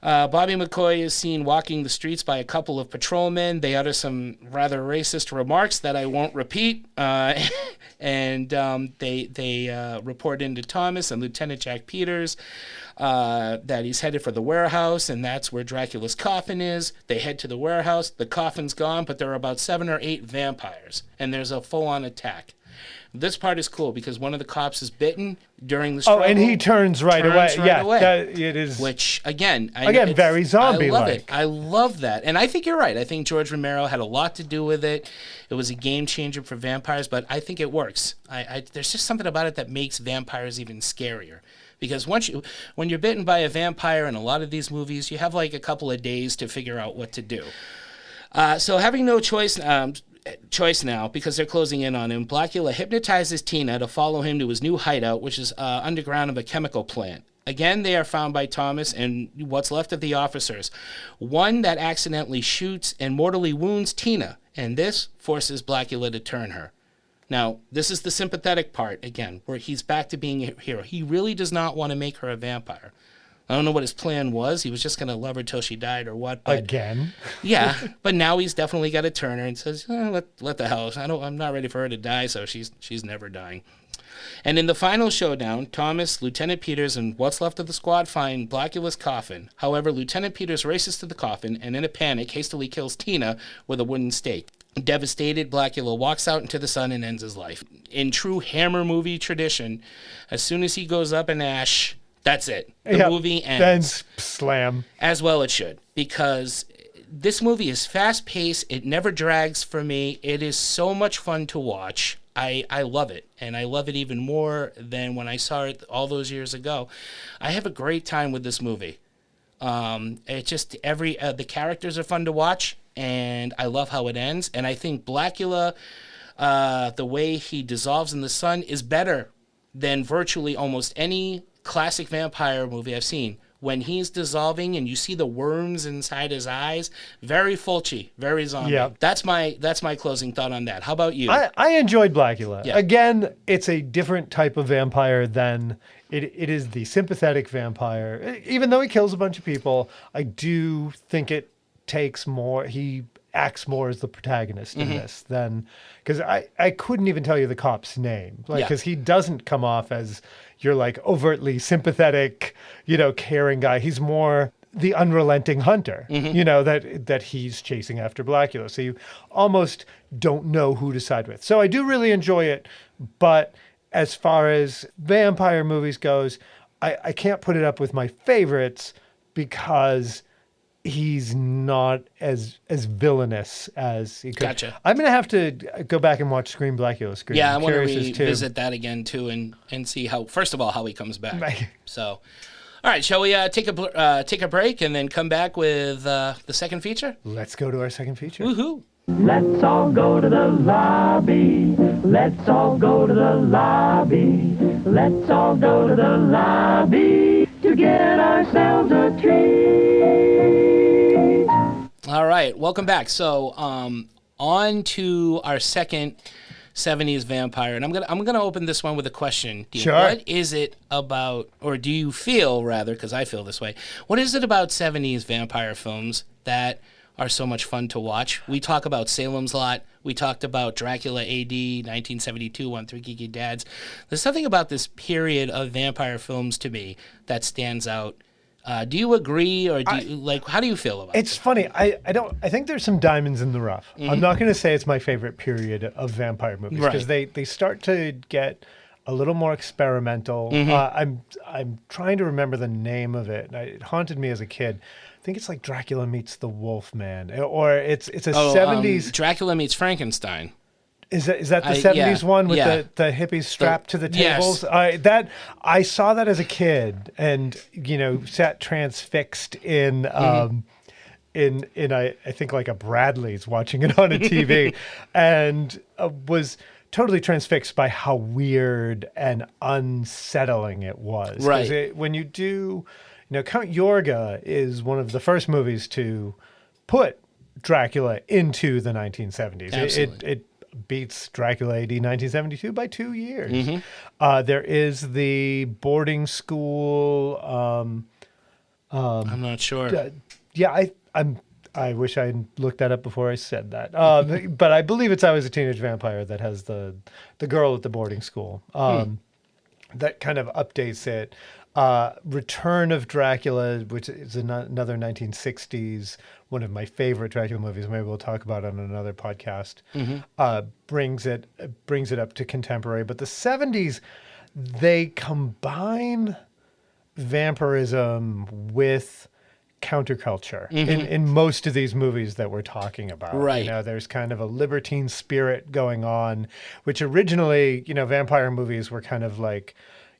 Bobby McCoy is seen walking the streets by a couple of patrolmen. They utter some rather racist remarks that I won't repeat. And they report into Thomas and Lieutenant Jack Peters that he's headed for the warehouse, and that's where Dracula's coffin is. They head to the warehouse. The coffin's gone, but there are about 7 or 8 vampires, and there's a full-on attack. This part is cool because one of the cops is bitten during the struggle. Oh, and he turns right away. It is. Which, again, very zombie-like. I love it. I love that. And I think you're right. I think George Romero had a lot to do with it. It was a game changer for vampires, but I think it works. There's just something about it that makes vampires even scarier. Because when you're bitten by a vampire in a lot of these movies, you have like a couple of days to figure out what to do. So having no choice now, because they're closing in on him, Blacula hypnotizes Tina to follow him to his new hideout, which is underground of a chemical plant. Again, they are found by Thomas and what's left of the officers. One that accidentally shoots and mortally wounds Tina, and this forces Blacula to turn her. Now, this is the sympathetic part, again, where he's back to being a hero. He really does not want to make her a vampire. I don't know what his plan was. He was just going to love her till she died or what. But, again? Yeah, but now he's definitely got to turn her and says, let the hell. I'm not ready for her to die, so she's never dying. And in the final showdown, Thomas, Lieutenant Peters, and what's left of the squad find Blacula's coffin. However, Lieutenant Peters races to the coffin and in a panic hastily kills Tina with a wooden stake. Devastated, Blacula walks out into the sun and ends his life. In true Hammer movie tradition, as soon as he goes up in ash, that's it. The movie ends. Then slam. As well it should, because this movie is fast-paced. It never drags for me. It is so much fun to watch. I love it, and I love it even more than when I saw it all those years ago. I have a great time with this movie. It just the characters are fun to watch, and I love how it ends. And I think Blacula, the way he dissolves in the sun, is better than virtually almost any classic vampire movie I've seen. When he's dissolving and you see the worms inside his eyes, very Fulci, very zombie. Yeah. That's my closing thought on that. How about you? I enjoyed Blacula. Yeah. Again, it's a different type of vampire than it is the sympathetic vampire. Even though he kills a bunch of people, I do think it takes more. He acts more as the protagonist in this than, because I couldn't even tell you the cop's name, because he doesn't come off as your like overtly sympathetic, caring guy. He's more the unrelenting hunter, that he's chasing after Blacula. So you almost don't know who to side with. So I do really enjoy it, but as far as vampire movies goes, I can't put it up with my favorites because he's not as villainous as he could. Gotcha. I'm going to have to go back and watch Scream Blacula Scream. Yeah, I want to revisit that again, too, and see how, first of all, how he comes back. Right. So, all right, shall we take a break and then come back with the second feature? Let's go to our second feature. Woohoo. Let's all go to the lobby. Let's all go to the lobby. Let's all go to the lobby to get ourselves a treat. All right, welcome back. So, on to our second 70s vampire, and I'm gonna open this one with a question. Dean. Sure. What is it about, or do you feel rather, because I feel this way, what is it about 70s vampire films that are so much fun to watch? We talk about Salem's Lot. We talked about Dracula AD 1972 on Three Geeky Dads. There's something about this period of vampire films to me that stands out. Do you agree, or how do you feel about it? It's funny. I think there's some diamonds in the rough. Mm-hmm. I'm not going to say it's my favorite period of vampire movies because they start to get a little more experimental. Mm-hmm. I'm trying to remember the name of it. It haunted me as a kid. I think it's like Dracula Meets the Wolfman, or it's a 70s. Dracula Meets Frankenstein. Is that the 70s one with the hippies strapped to the tables? Yes. I saw that as a kid, and sat transfixed in I think like a Bradley's watching it on a TV, and was totally transfixed by how weird and unsettling it was. Right. When you do, Count Yorga is one of the first movies to put Dracula into the 1970s. Absolutely. It beats Dracula AD 1972 by 2 years. Mm-hmm. There is the boarding school I'm not sure. I wish I had looked that up before I said that. But I believe it's I Was a Teenage Vampire that has the girl at the boarding school. That kind of updates it. Return of Dracula, which is another 1960s, one of my favorite Dracula movies. Maybe we'll talk about it on another podcast. Brings it up to contemporary. But the 70s, they combine vampirism with counterculture in most of these movies that we're talking about. Right. There's kind of a libertine spirit going on, which originally, vampire movies were kind of like,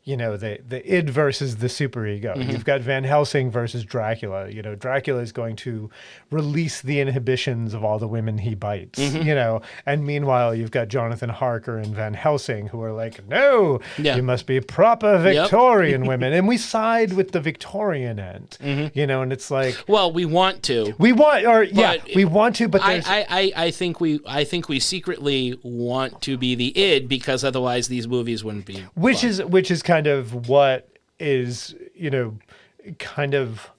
the id versus the superego. You've got Van Helsing versus Dracula. Dracula is going to release the inhibitions of all the women he bites, and meanwhile, you've got Jonathan Harker and Van Helsing who are like, no, you must be proper Victorian women. And we side with the Victorian end, and it's like, well, we want to. We want to, but there's... I think we secretly want to be the id because otherwise these movies wouldn't be Which fun. is kind of what is, kind of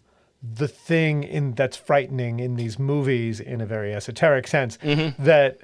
the thing that's frightening in these movies in a very esoteric sense, that,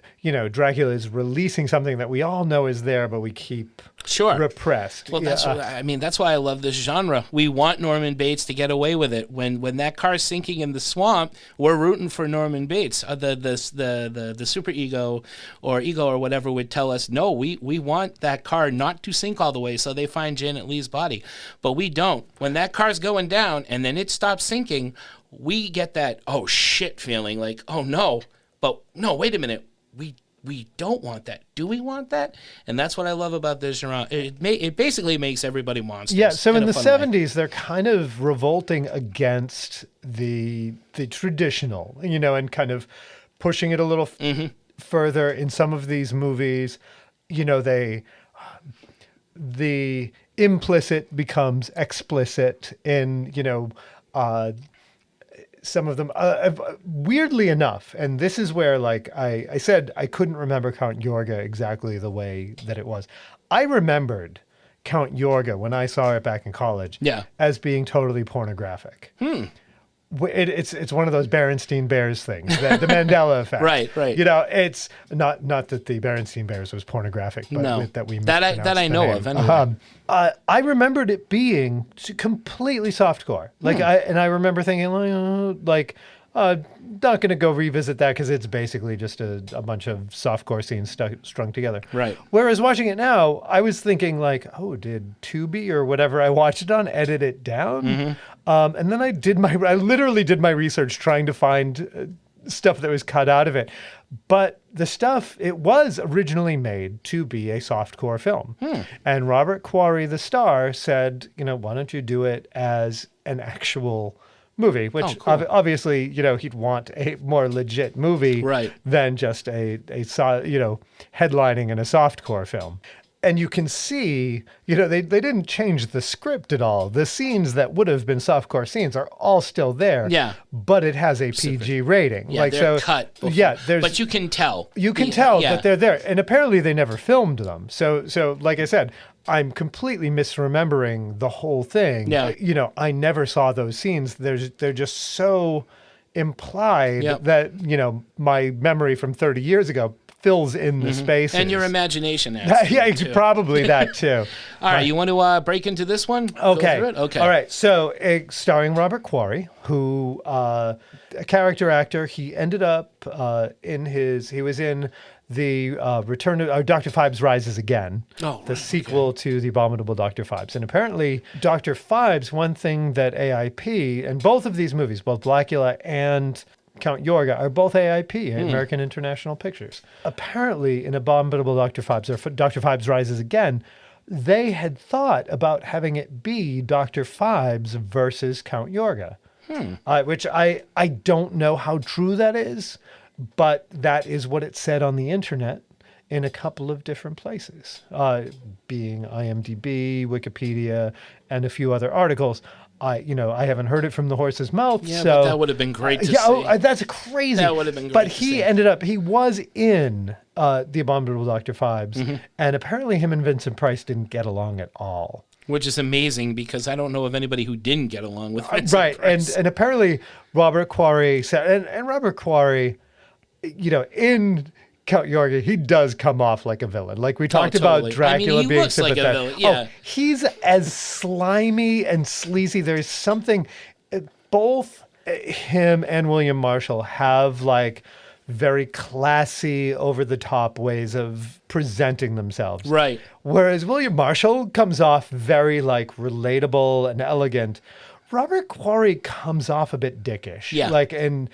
Dracula is releasing something that we all know is there, but we keep repressed. Well, that's why I love this genre. We want Norman Bates to get away with it. When that car's sinking in the swamp, we're rooting for Norman Bates. The superego or ego or whatever would tell us, no, we want that car not to sink all the way, so they find Janet Leigh's body. But we don't. When that car's going down and then it stops sinking, we get that, oh shit feeling, like, oh no, but no, wait a minute. We don't want that. Do we want that? And that's what I love about this genre. It basically makes everybody monsters. Yeah, so in the 70s, way. They're kind of revolting against the traditional, and kind of pushing it a little further in some of these movies. The implicit becomes explicit in, some of them, weirdly enough, and this is where, like I said, I couldn't remember Count Yorga exactly the way that it was. I remembered Count Yorga when I saw it back in college as being totally pornographic. It's one of those Berenstein Bears things, the Mandela effect. Right. It's not that the Berenstein Bears was pornographic, but that we mispronounced that I know name. of anyway. I remembered it being completely softcore. I remember thinking, not going to go revisit that because it's basically just a bunch of softcore scenes strung together. Right. Whereas watching it now, I was thinking like, oh, did Tubi or whatever I watched it on edit it down? And then I literally did my research trying to find stuff that was cut out of it. But the stuff, it was originally made to be a softcore film. And Robert Quarry, the star, said, why don't you do it as an actual movie, which obviously, he'd want a more legit movie than just a headlining in a softcore film. And you can see, they didn't change the script at all. The scenes that would have been softcore scenes are all still there. Yeah. But it has a PG rating. Yeah, they're cut. Before. Yeah. But you can tell. You can tell that they're there. And apparently they never filmed them. So like I said, I'm completely misremembering the whole thing. Yeah. I never saw those scenes. They're just so implied that, my memory from 30 years ago fills in the spaces. And your imagination adds too. Probably that too. All right, you want to break into this one? Okay. Go through it? Okay. All right, so starring Robert Quarry, who, a character actor, he ended up he was in the Return of Dr. Phibes Rises Again, the sequel to The Abominable Dr. Phibes. And apparently, Dr. Phibes, one thing that AIP, and both of these movies, both Blacula and Count Yorga, are both AIP, American International Pictures. Apparently, in Abominable Dr. Phibes, or Dr. Phibes Rises Again, they had thought about having it be Dr. Phibes versus Count Yorga, which I don't know how true that is, but that is what it said on the internet in a couple of different places, being IMDb, Wikipedia, and a few other articles. I haven't heard it from the horse's mouth. Yeah, so but that would have been great to see. That's crazy. That would have been great But to he see. ended up, he was in The Abominable Dr. Phibes, and apparently him and Vincent Price didn't get along at all. Which is amazing because I don't know of anybody who didn't get along with Vincent right. Price. And apparently Robert Quarry said, and Robert Quarry, in Count Yorga, he does come off like a villain. Like we talked about Dracula he being looks like a sympathetic. villain. Yeah. He's as slimy and sleazy. There's something, both him and William Marshall have like very classy, over the top ways of presenting themselves. Right. Whereas William Marshall comes off very like relatable and elegant. Robert Quarry comes off a bit dickish. Yeah. Like and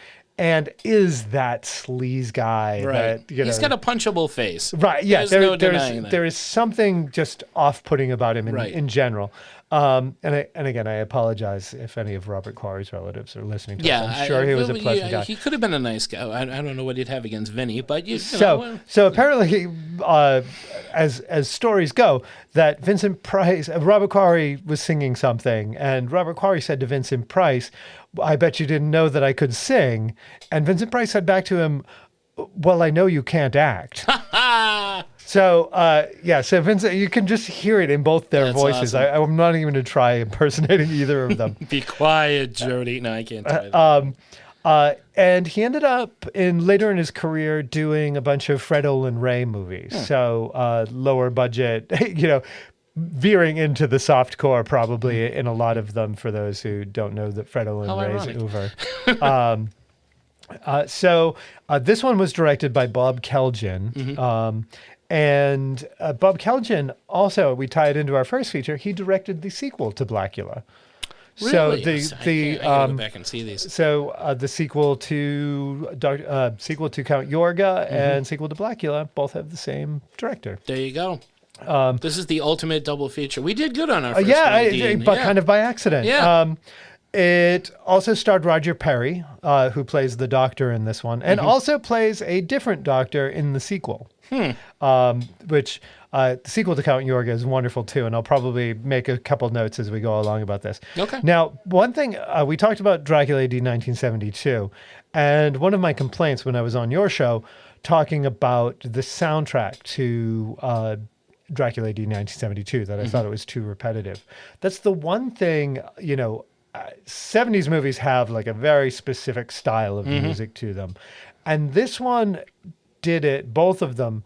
is that sleaze guy Right. that He's got a punchable face. Right. Yeah. There's no denying that. There is something just off-putting about him in general. And again, I apologize if any of Robert Quarry's relatives are listening to us. I'm sure he was a pleasant guy. He could have been a nice guy. I don't know what he'd have against Vinny, but so apparently, as stories go, that Vincent Price, Robert Quarry was singing something, and Robert Quarry said to Vincent Price, "I bet you didn't know that I could sing," and Vincent Price said back to him, "Well, I know you can't act." So Vincent, you can just hear it in both their voices. Awesome. I'm not even going to try impersonating either of them. Be quiet, Jody. No, I can't try that. And he ended up later in his career doing a bunch of Fred Olen Ray movies. So lower budget, veering into the softcore probably in a lot of them, for those who don't know that Fred Olen Ray's over. So this one was directed by Bob Keljan. And Bob Keljan also, we tie it into our first feature, he directed the sequel to Blacula. Really? So I gotta go back and see these. So the sequel to Count Yorga and sequel to Blacula both have the same director. There you go. This is the ultimate double feature. We did good on our first one, but kind of by accident. Yeah. It also starred Roger Perry, who plays the Doctor in this one, and also plays a different Doctor in the sequel. Which the sequel to Count Yorga is wonderful too, and I'll probably make a couple notes as we go along about this. Okay. Now, one thing, we talked about Dracula AD 1972, and one of my complaints when I was on your show talking about the soundtrack to Dracula AD 1972, that I thought it was too repetitive. That's the one thing, 70s movies have like a very specific style of music to them. And this one did it, both of them.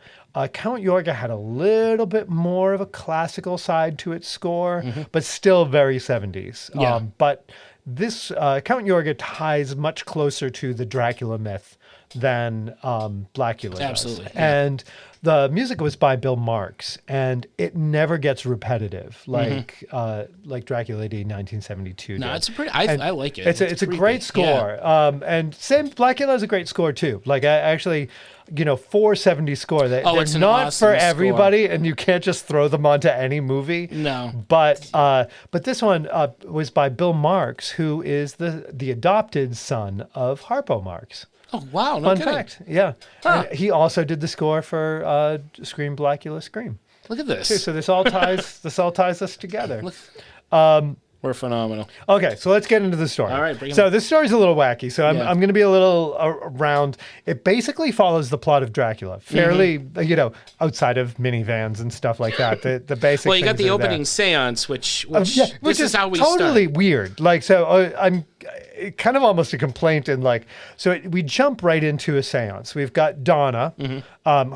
Count Yorga had a little bit more of a classical side to its score, but still very 70s. Yeah. But this Count Yorga ties much closer to the Dracula myth than Blacula does. Absolutely. Yeah. And the music was by Bill Marx, and it never gets repetitive like Dracula AD 1972 No, did. it's I like it. It's a great score. Yeah. And same, Blacula is a great score too. Like I actually, 470 score. They're it's an not awesome for everybody, and you can't just throw them onto any movie. No. But this one was by Bill Marx, who is the adopted son of Harpo Marx. Oh, wow. No Fun kidding. fact. Yeah. Huh. And he also did the score for Scream, Blacula, Scream. Look at this. So this all ties us together. We're phenomenal. Okay, so let's get into the story. All right, bring it So on. this story's a little wacky, so I'm going to be a little around. It basically follows the plot of Dracula, fairly, outside of minivans and stuff like that. The basic. Well, you got things the are opening there. seance, which which is how we totally start. weird. Like, so I'm kind of almost a complaint in we jump right into a seance. We've got Donna,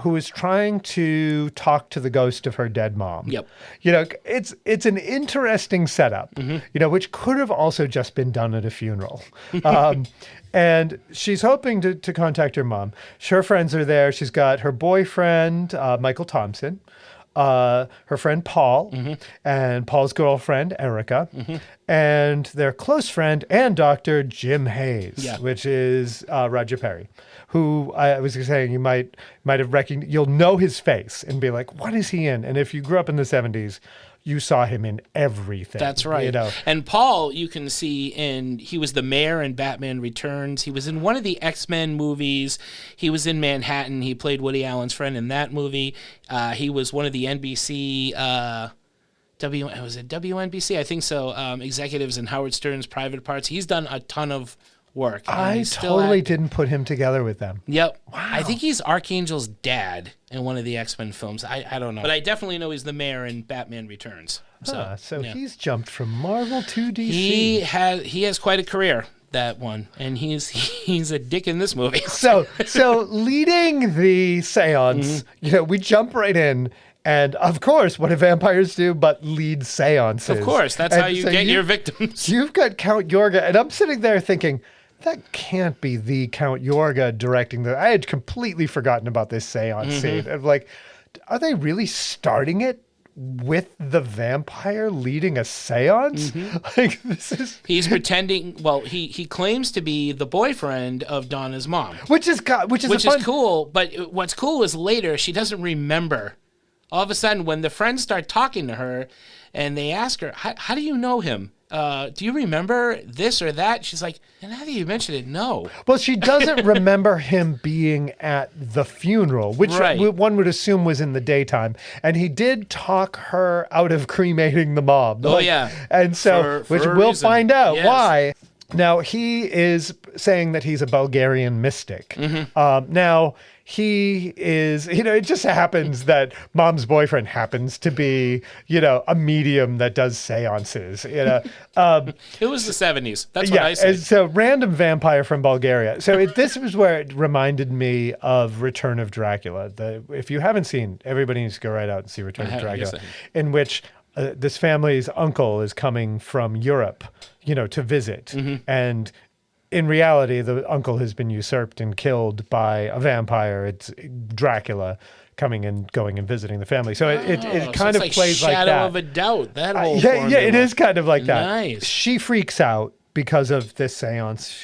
who is trying to talk to the ghost of her dead mom. Yep. It's an interesting setup, which could have also just been done at a funeral. And she's hoping to contact her mom. Her friends are there. She's got her boyfriend, Michael Thompson, her friend Paul, and Paul's girlfriend, Erica, and their close friend and doctor, Jim Hayes, which is Roger Perry, who I was saying you might have recognized. You'll know his face and be like, what is he in? And if you grew up in the 70s, you saw him in everything. That's right. And Paul, you can see he was the mayor in Batman Returns. He was in one of the X-Men movies. He was in Manhattan. He played Woody Allen's friend in that movie. He was one of the NBC, was it WNBC? I think so. Executives in Howard Stern's Private Parts. He's done a ton of work. I totally didn't put him together with them. Yep. Wow. I think he's Archangel's dad in one of the X-Men films. I don't know. But I definitely know he's the mayor in Batman Returns. So he's jumped from Marvel to DC. He has quite a career, that one. And he's a dick in this movie. So leading the seance, we jump right in. And, of course, what do vampires do but lead seances? Of course. That's how you get your victims. You've got Count Yorga. And I'm sitting there thinking, that can't be the Count Yorga directing the... I had completely forgotten about this seance scene. I'm like, are they really starting it with the vampire leading a seance? Like, this is... He's pretending... Well, he claims to be the boyfriend of Donna's mom. Which is cool. But what's cool is later, she doesn't remember... All of a sudden, when the friends start talking to her and they ask her, how do you know him? Do you remember this or that? She's like, and now that you mention it, no. Well, she doesn't remember him being at the funeral, which one would assume was in the daytime. And he did talk her out of cremating the mom. And so, which we'll find out why. Now, he is saying that he's a Bulgarian mystic. Now, he is, it just happens that mom's boyfriend happens to be, a medium that does seances, It was the 70s. That's what I say. So random vampire from Bulgaria. So this was where it reminded me of Return of Dracula. If you haven't seen, everybody needs to go right out and see Return of Dracula, in which this family's uncle is coming from Europe, to visit. And in reality, the uncle has been usurped and killed by a vampire. It's Dracula coming and going and visiting the family. So it kind of plays like that. Shadow of a Doubt. That whole yeah, it is kind of like that. Nice. She freaks out because of this seance.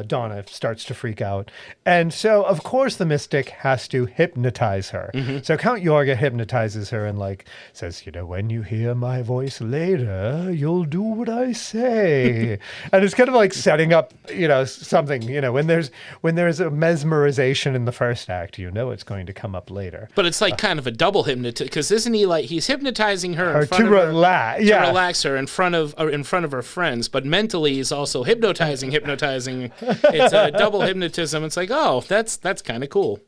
Donna starts to freak out. And so, of course, the mystic has to hypnotize her. So Count Yorga hypnotizes her and says, when you hear my voice later, you'll do what I say. And it's kind of like setting up, something, when there's a mesmerization in the first act, it's going to come up later. But it's like kind of a double hypnotism, because isn't he he's hypnotizing her in front to of relax, her, to relax her in front of her friends, but mentally he's also hypnotizing. It's a double hypnotism. It's like, oh, that's kind of cool.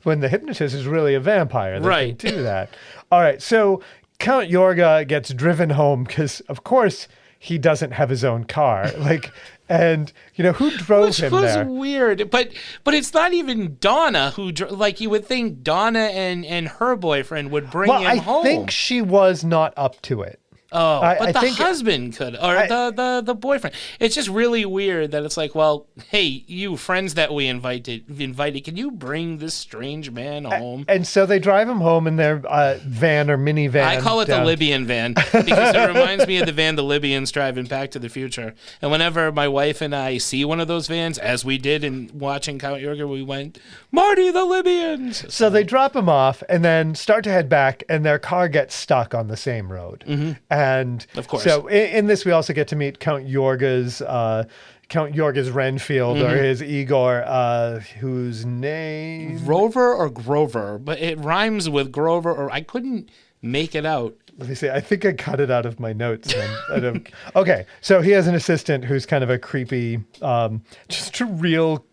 When the hypnotist is really a vampire, they can do that. All right, so Count Yorga gets driven home because, of course, he doesn't have his own car. And who drove him there? Which was weird, but it's not even Donna who you would think Donna and her boyfriend would bring him home. I think she was not up to it. Oh, but the husband could, or the boyfriend. It's just really weird that it's like, well, hey, you friends that we invited, can you bring this strange man home? And so they drive him home in their van or minivan. I call it the Libyan van because it reminds me of the van the Libyans drive in Back to the Future. And whenever my wife and I see one of those vans, as we did in watching Count Yorga, we went, Marty, the Libyans! So they drop him off and then start to head back, and their car gets stuck on the same road. And of course. So in this, we also get to meet Count Yorga's Renfield, or his Igor, whose name... Rover or Grover, but it rhymes with Grover, or I couldn't make it out. Let me see. I think I cut it out of my notes. Okay, so he has an assistant who's kind of a creepy, just a real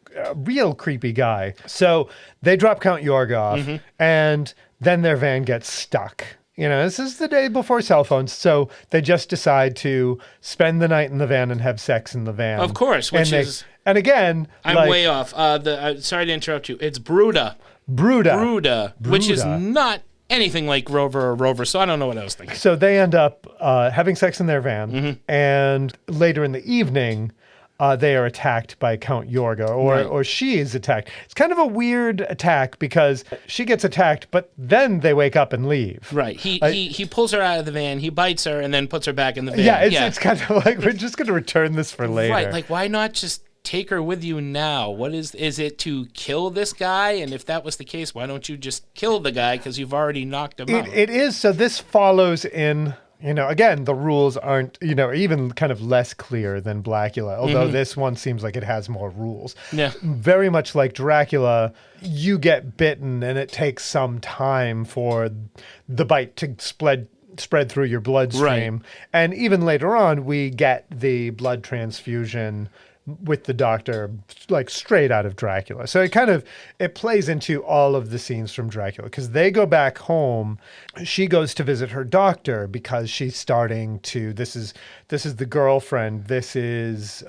creepy guy. So they drop Count Yorga off, and then their van gets stuck. This is the day before cell phones, so they just decide to spend the night in the van and have sex in the van. Of course, and again, I'm way off. Sorry to interrupt you. It's Bruda, which is not anything like Grover or Rover, so I don't know what I was thinking. So they end up having sex in their van, and later in the evening, they are attacked by Count Yorga, or she is attacked. It's kind of a weird attack because she gets attacked, but then they wake up and leave. Right. He pulls her out of the van, he bites her, and then puts her back in the van. Yeah, it's kind of like, we're just going to return this for later. Right, like why not just take her with you now? What is it to kill this guy? And if that was the case, why don't you just kill the guy because you've already knocked him out? It is. So this follows in... again, the rules aren't, even kind of less clear than Blacula, although this one seems like it has more rules. Yeah. Very much like Dracula, you get bitten and it takes some time for the bite to spread through your bloodstream. Right. And even later on, we get the blood transfusion with the doctor, like straight out of Dracula. So it plays into all of the scenes from Dracula, because they go back home. She goes to visit her doctor because she's starting to, this is the girlfriend. This is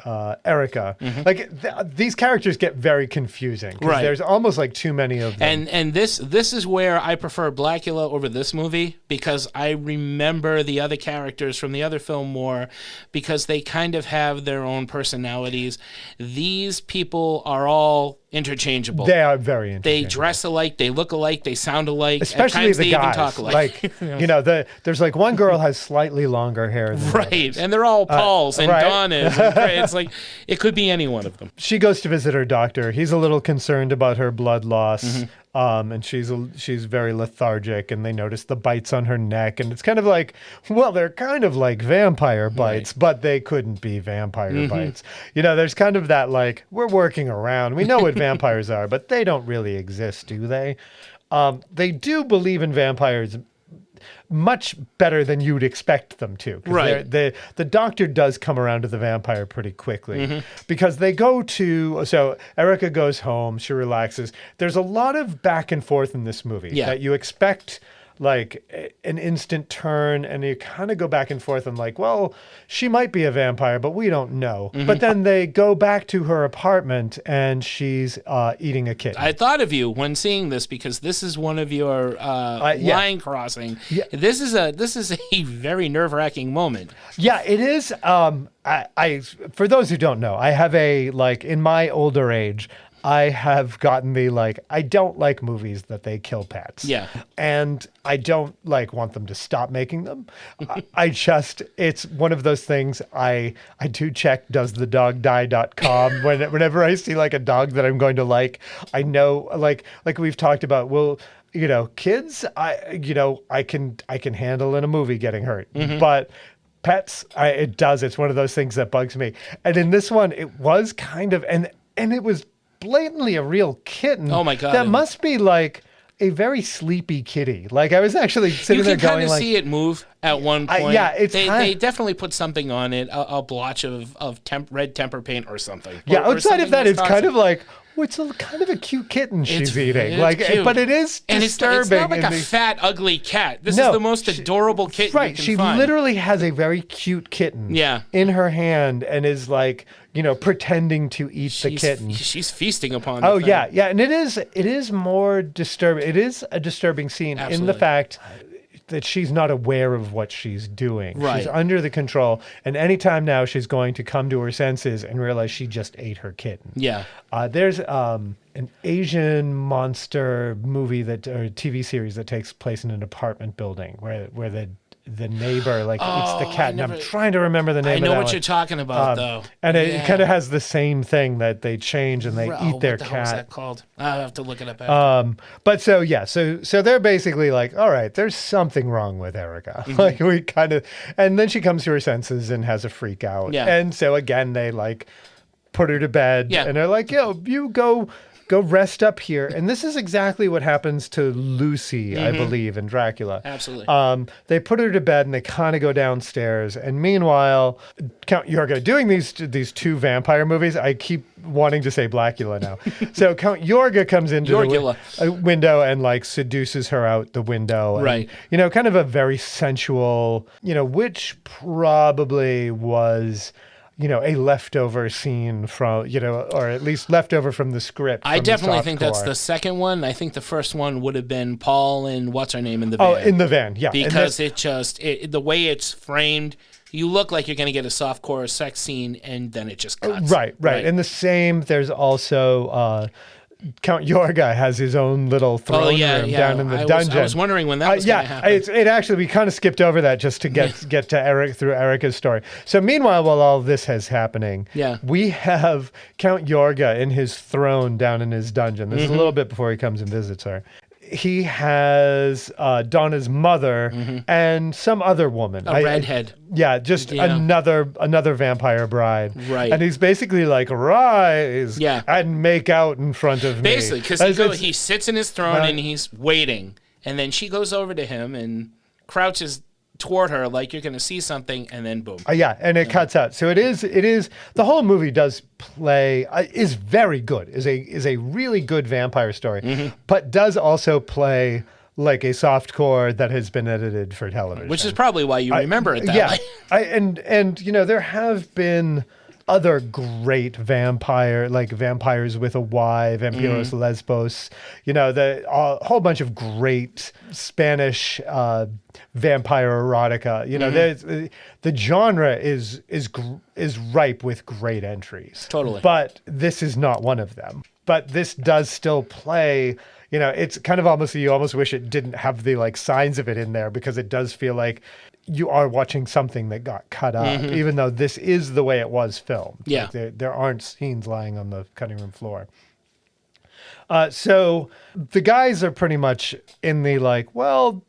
Erica. Like these characters get very confusing. Right. There's almost like too many of them. And this is where I prefer Blacula over this movie, because I remember the other characters from the other film more, because they kind of have their own personalities. These people are all interchangeable. They are very interchangeable. They dress alike, they look alike, they sound alike. Especially At times the they guys. even talk alike. Like, there's like one girl has slightly longer hair than right, and they're all Pauls and right. Donnas. And it's like, it could be any one of them. She goes to visit her doctor. He's a little concerned about her blood loss. And she's very lethargic, and they notice the bites on her neck, and it's kind of like, well, they're kind of like vampire bites, but they couldn't be vampire bites. There's kind of that, like, we're working around. We know what vampires are, but they don't really exist, do they? They do believe in vampires much better than you'd expect them to. Right. The doctor does come around to the vampire pretty quickly because they go to, so Erica goes home, she relaxes. There's a lot of back and forth in this movie that you expect, like an instant turn, and you kind of go back and forth and like, well, she might be a vampire, but we don't know. But then they go back to her apartment and she's eating a kitten. I thought of you when seeing this, because this is one of your line crossing. Yeah. This is a very nerve-wracking moment. Yeah, it is. I for those who don't know, I have in my older age, I have gotten I don't like movies that they kill pets. Yeah. And I don't want them to stop making them. It's one of those things I do check doesthedogdie.com whenever I see a dog that I'm going to like. I know, like we've talked about, kids, I can handle in a movie getting hurt. But pets, it's one of those things that bugs me. And in this one, it was kind of, and it was blatantly a real kitten. Oh my God. That must be a very sleepy kitty. I was actually sitting there going, you can kind of see it move at one point. They definitely put something on it, a blotch of red temper paint or something. Yeah, or outside of that, it's toxic. kind of it's kind of a cute kitten she's eating. Cute. But it is disturbing. It's not like a fat, ugly cat. This is the most adorable kitten you can she find. Literally has a very cute kitten in her hand and is pretending to eat the kitten. She's feasting upon the thing. Yeah. And it is more disturbing. It is a disturbing scene in the fact that she's not aware of what she's doing. Right. She's under the control. And anytime now she's going to come to her senses and realize she just ate her kitten. Yeah. There's an Asian monster movie or TV series that takes place in an apartment building where the neighbor eats the cat. And I'm trying to remember the name of that. I know what you're talking about, though. And it kind of has the same thing that they change and they eat their cat. What the hell is that called? I'll have to look it up after. But so they're basically all right, there's something wrong with Erica. We kind of, and then she comes to her senses and has a freak out. Yeah. And so again, they put her to bed and they're like, yo, you go rest up here. And this is exactly what happens to Lucy, I believe, in Dracula. Absolutely. They put her to bed and they kind of go downstairs. And meanwhile, Count Yorga, doing these two vampire movies, I keep wanting to say Blacula now. So Count Yorga comes into the window and seduces her out the window. Right. And, kind of a very sensual, which probably was a leftover scene from, or at least leftover from the script. I definitely think that's the second one. I think the first one would have been Paul and what's her name in the van. Oh, in the van, yeah. Because the way it's framed, you look like you're going to get a softcore sex scene, and then it just cuts. Right. And the same, there's also Count Yorga has his own little throne room down in the dungeon. I was wondering when that was going to happen. It actually, we kind of skipped over that just to get to Eric through Erica's story. So meanwhile, while all this is happening, we have Count Yorga in his throne down in his dungeon. This is a little bit before he comes and visits her. He has Donna's mother and some other woman. A redhead. Another vampire bride. Right. And he's basically rise and make out in front of me. Basically, because he sits in his throne and he's waiting. And then she goes over to him and crouches toward her like you're going to see something, and then boom. Yeah, and it cuts out. So it is. The whole movie does play is very good. Is a really good vampire story, but does also play like a softcore that has been edited for television, which is probably why you remember it that way. And there have been other great vampires with a Y, Vampiros Lesbos, a whole bunch of great Spanish vampire erotica. The genre is ripe with great entries. Totally. But this is not one of them. But this does still play. It's kind of you almost wish it didn't have the signs of it in there, because it does feel like you are watching something that got cut up, even though this is the way it was filmed. Yeah. There aren't scenes lying on the cutting room floor. So the guys are pretty much in the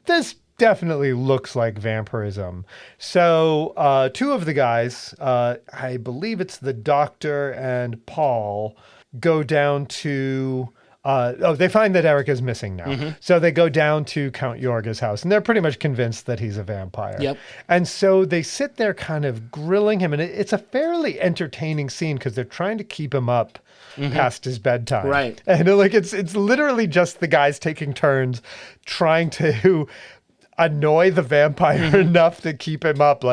this definitely looks like vampirism. So two of the guys, I believe it's the doctor and Paul, go down to... they find that Erica's missing now. So they go down to Count Yorga's house, and they're pretty much convinced that he's a vampire. Yep. And so they sit there kind of grilling him, and it's a fairly entertaining scene because they're trying to keep him up past his bedtime. Right. And it's literally just the guys taking turns trying to annoy the vampire enough to keep him up.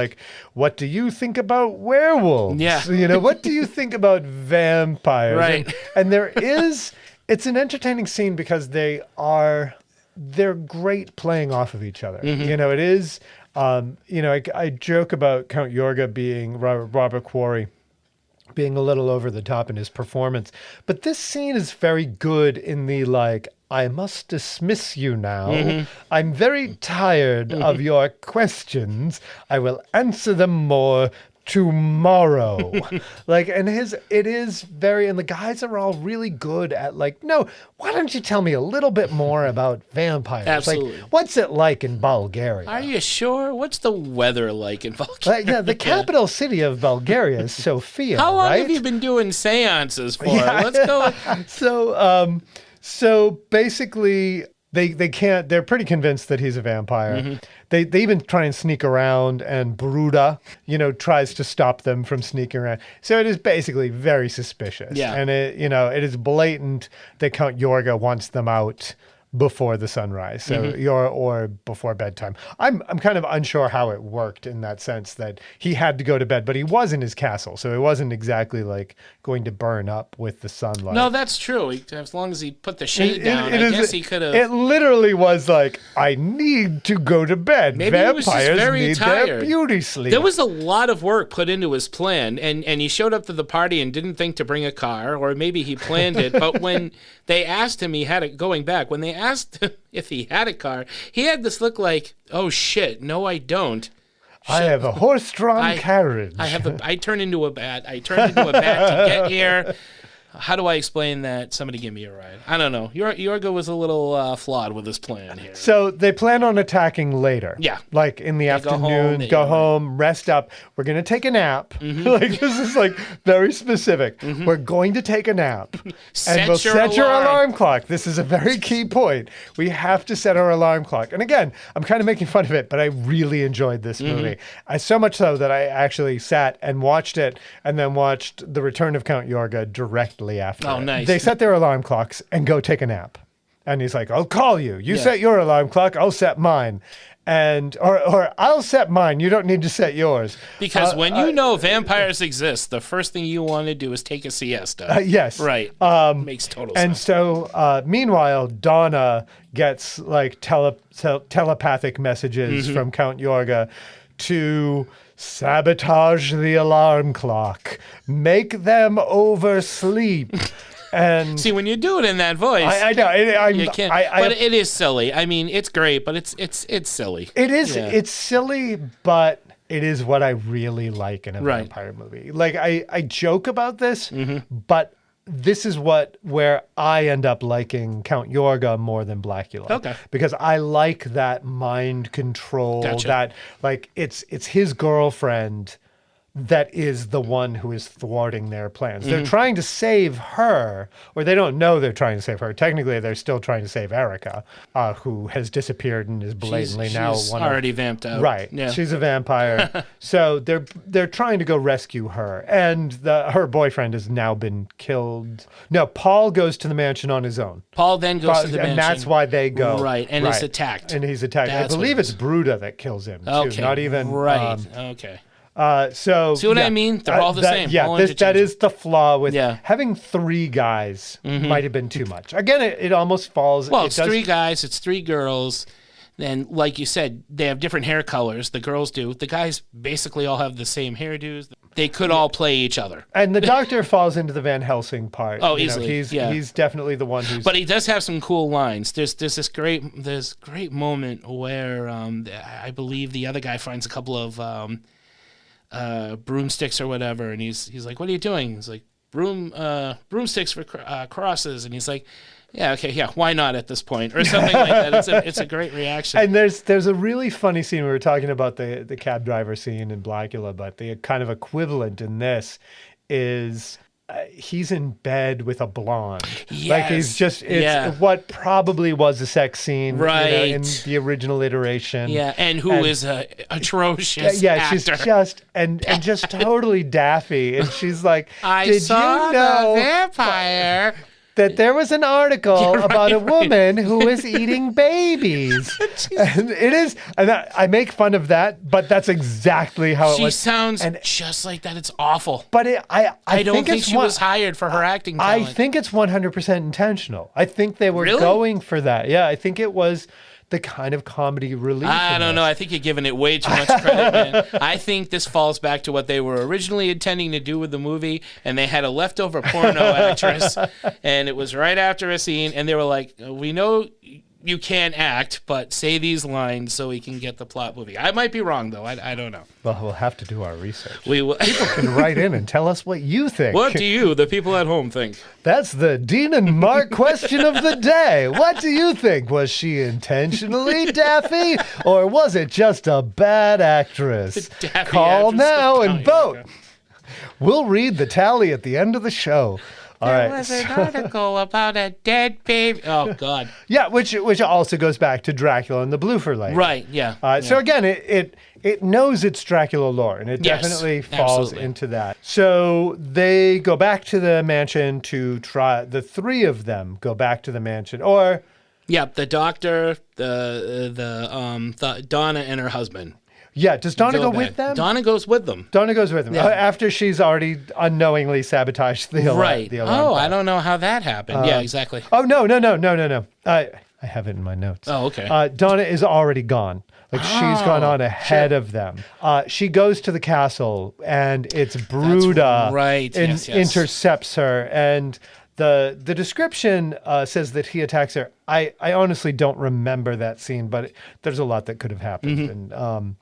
What do you think about werewolves? Yeah. What do you think about vampires? Right. And there is... It's an entertaining scene because they're great playing off of each other. It is, I joke about Count Yorga being Robert Quarry being a little over the top in his performance, but this scene is very good in the I must dismiss you now. I'm very tired of your questions. I will answer them more tomorrow. And it is very, and the guys are all really good at no, why don't you tell me a little bit more about vampires? Absolutely. What's it like in Bulgaria? Are you sure? What's the weather like in Bulgaria? The capital city of Bulgaria is Sofia. How long right? have you been doing seances for? Let's go. So basically they can't, they're pretty convinced that he's a vampire. They even try and sneak around, and Bruda, tries to stop them from sneaking around. So it is basically very suspicious. Yeah. And it is blatant that Count Yorga wants them out before the sunrise, so or before bedtime. I'm kind of unsure how it worked in that sense, that he had to go to bed, but he was in his castle, so it wasn't exactly going to burn up with the sunlight. No, that's true. As long as he put the shade down, I guess he could have. It literally was I need to go to bed. Maybe Vampires he was just very need tired. their beauty sleep. There was a lot of work put into his plan, and he showed up to the party and didn't think to bring a car, or maybe he planned it, but when they asked him, when they asked him if he had a car, he had this look like, oh shit, no I don't. Shit. I have a horse-drawn carriage. I turned into a bat. I turned into a bat to get here. How do I explain that? Somebody give me a ride. I don't know. Yorga was a little flawed with his plan here. So they plan on attacking later. Yeah. In the afternoon, go home, rest up. We're going to take a nap. This is very specific. We're going to take a nap. And we'll set your alarm clock. This is a very key point. We have to set our alarm clock. And again, I'm kind of making fun of it, but I really enjoyed this movie. So much so that I actually sat and watched it, and then watched The Return of Count Yorga directly after. Oh, nice. They set their alarm clocks and go take a nap. And he's like, I'll call you. You set your alarm clock, I'll set mine. Or I'll set mine. You don't need to set yours. Because when you know vampires exist, the first thing you want to do is take a siesta. Yes. Right. Makes total sense. And so, meanwhile, Donna gets telepathic messages from Count Yorga to sabotage the alarm clock, make them oversleep. And see, when you do it in that voice, I know you can't. But it is silly. I mean, it's great, but it's silly. It is. Yeah. It's silly, but it is what I really like in a vampire movie. I joke about this, but this is where I end up liking Count Yorga more than Blacula. Okay. Because I like that mind control, that it's his girlfriend that is the one who is thwarting their plans. They're trying to save her, or they don't know they're trying to save her. Technically, they're still trying to save Erica, who has disappeared and is blatantly she's already vamped out. Right. Yeah. She's a vampire. So they're trying to go rescue her. And her boyfriend has now been killed. No, Paul goes to the mansion on his own. Paul then goes to the mansion. And that's why they go. Right, and is attacked. And he's attacked. I believe it's Bruda that kills him, too. Okay. Not even... Right, okay. So see what I mean? They're all the same. Yeah, that is the flaw with having 3 guys might have been too much. Again, it almost falls. Well, it's 3 guys, it's 3 girls. Then, like you said, they have different hair colors. The girls do. The guys basically all have the same hairdos. They could all play each other. And the Doctor falls into the Van Helsing part. Oh, easily. He's definitely the one who's. But he does have some cool lines. There's this great moment where I believe the other guy finds a couple of broomsticks or whatever, and he's like, "What are you doing?" He's like, broomsticks for crosses," and he's like, "Yeah, okay, yeah, why not at this point?" or something like that. It's a great reaction. And there's a really funny scene. We were talking about the cab driver scene in Blacula, but the kind of equivalent in this is he's in bed with a blonde. Yes. Like it's what probably was a sex scene, right, in the original iteration. Yeah, and who is atrocious. Yeah, actor. She's just and just totally daffy, and she's like, "Did you know the vampire?" That there was an article about a woman who was eating babies. And it is, and I make fun of that, but that's exactly how it was. She sounds just like that. It's awful. But I don't think she was hired for her acting talent. I think it's 100% intentional. I think they were going for that. Yeah, I think it was the kind of comedy relief. I don't know. I think you're giving it way too much credit, man. I think this falls back to what they were originally intending to do with the movie, and they had a leftover porno actress, and it was right after a scene, and they were like, "We know you can't act, but say these lines so we can get the plot moving." I might be wrong, though. I don't know. Well, we'll have to do our research. We will. People can write in and tell us what you think. What do you, the people at home, think? That's the Dean and Marc question of the day. What do you think? Was she intentionally daffy, or was it just a bad actress? Call now and vote. We'll read the tally at the end of the show. There was an article about a dead baby. Oh, God. Yeah, which also goes back to Dracula and the Bloofer Lady. Right, yeah. So again, it knows it's Dracula lore, and it definitely falls into that. So they go back to the mansion to try. The 3 of them go back to the mansion, or the Doctor, the Donna and her husband. Yeah, does Donna go with them? Donna goes with them. Donna goes with them after she's already unknowingly sabotaged the alarm. Right. The alarm I don't know how that happened. Yeah, exactly. Oh no. I have it in my notes. Oh, okay. Donna is already gone. Like she's gone on ahead of them. She goes to the castle, and it's Bruda. Right. Yes. Intercepts her, and the description says that he attacks her. I honestly don't remember that scene, but there's a lot that could have happened, and.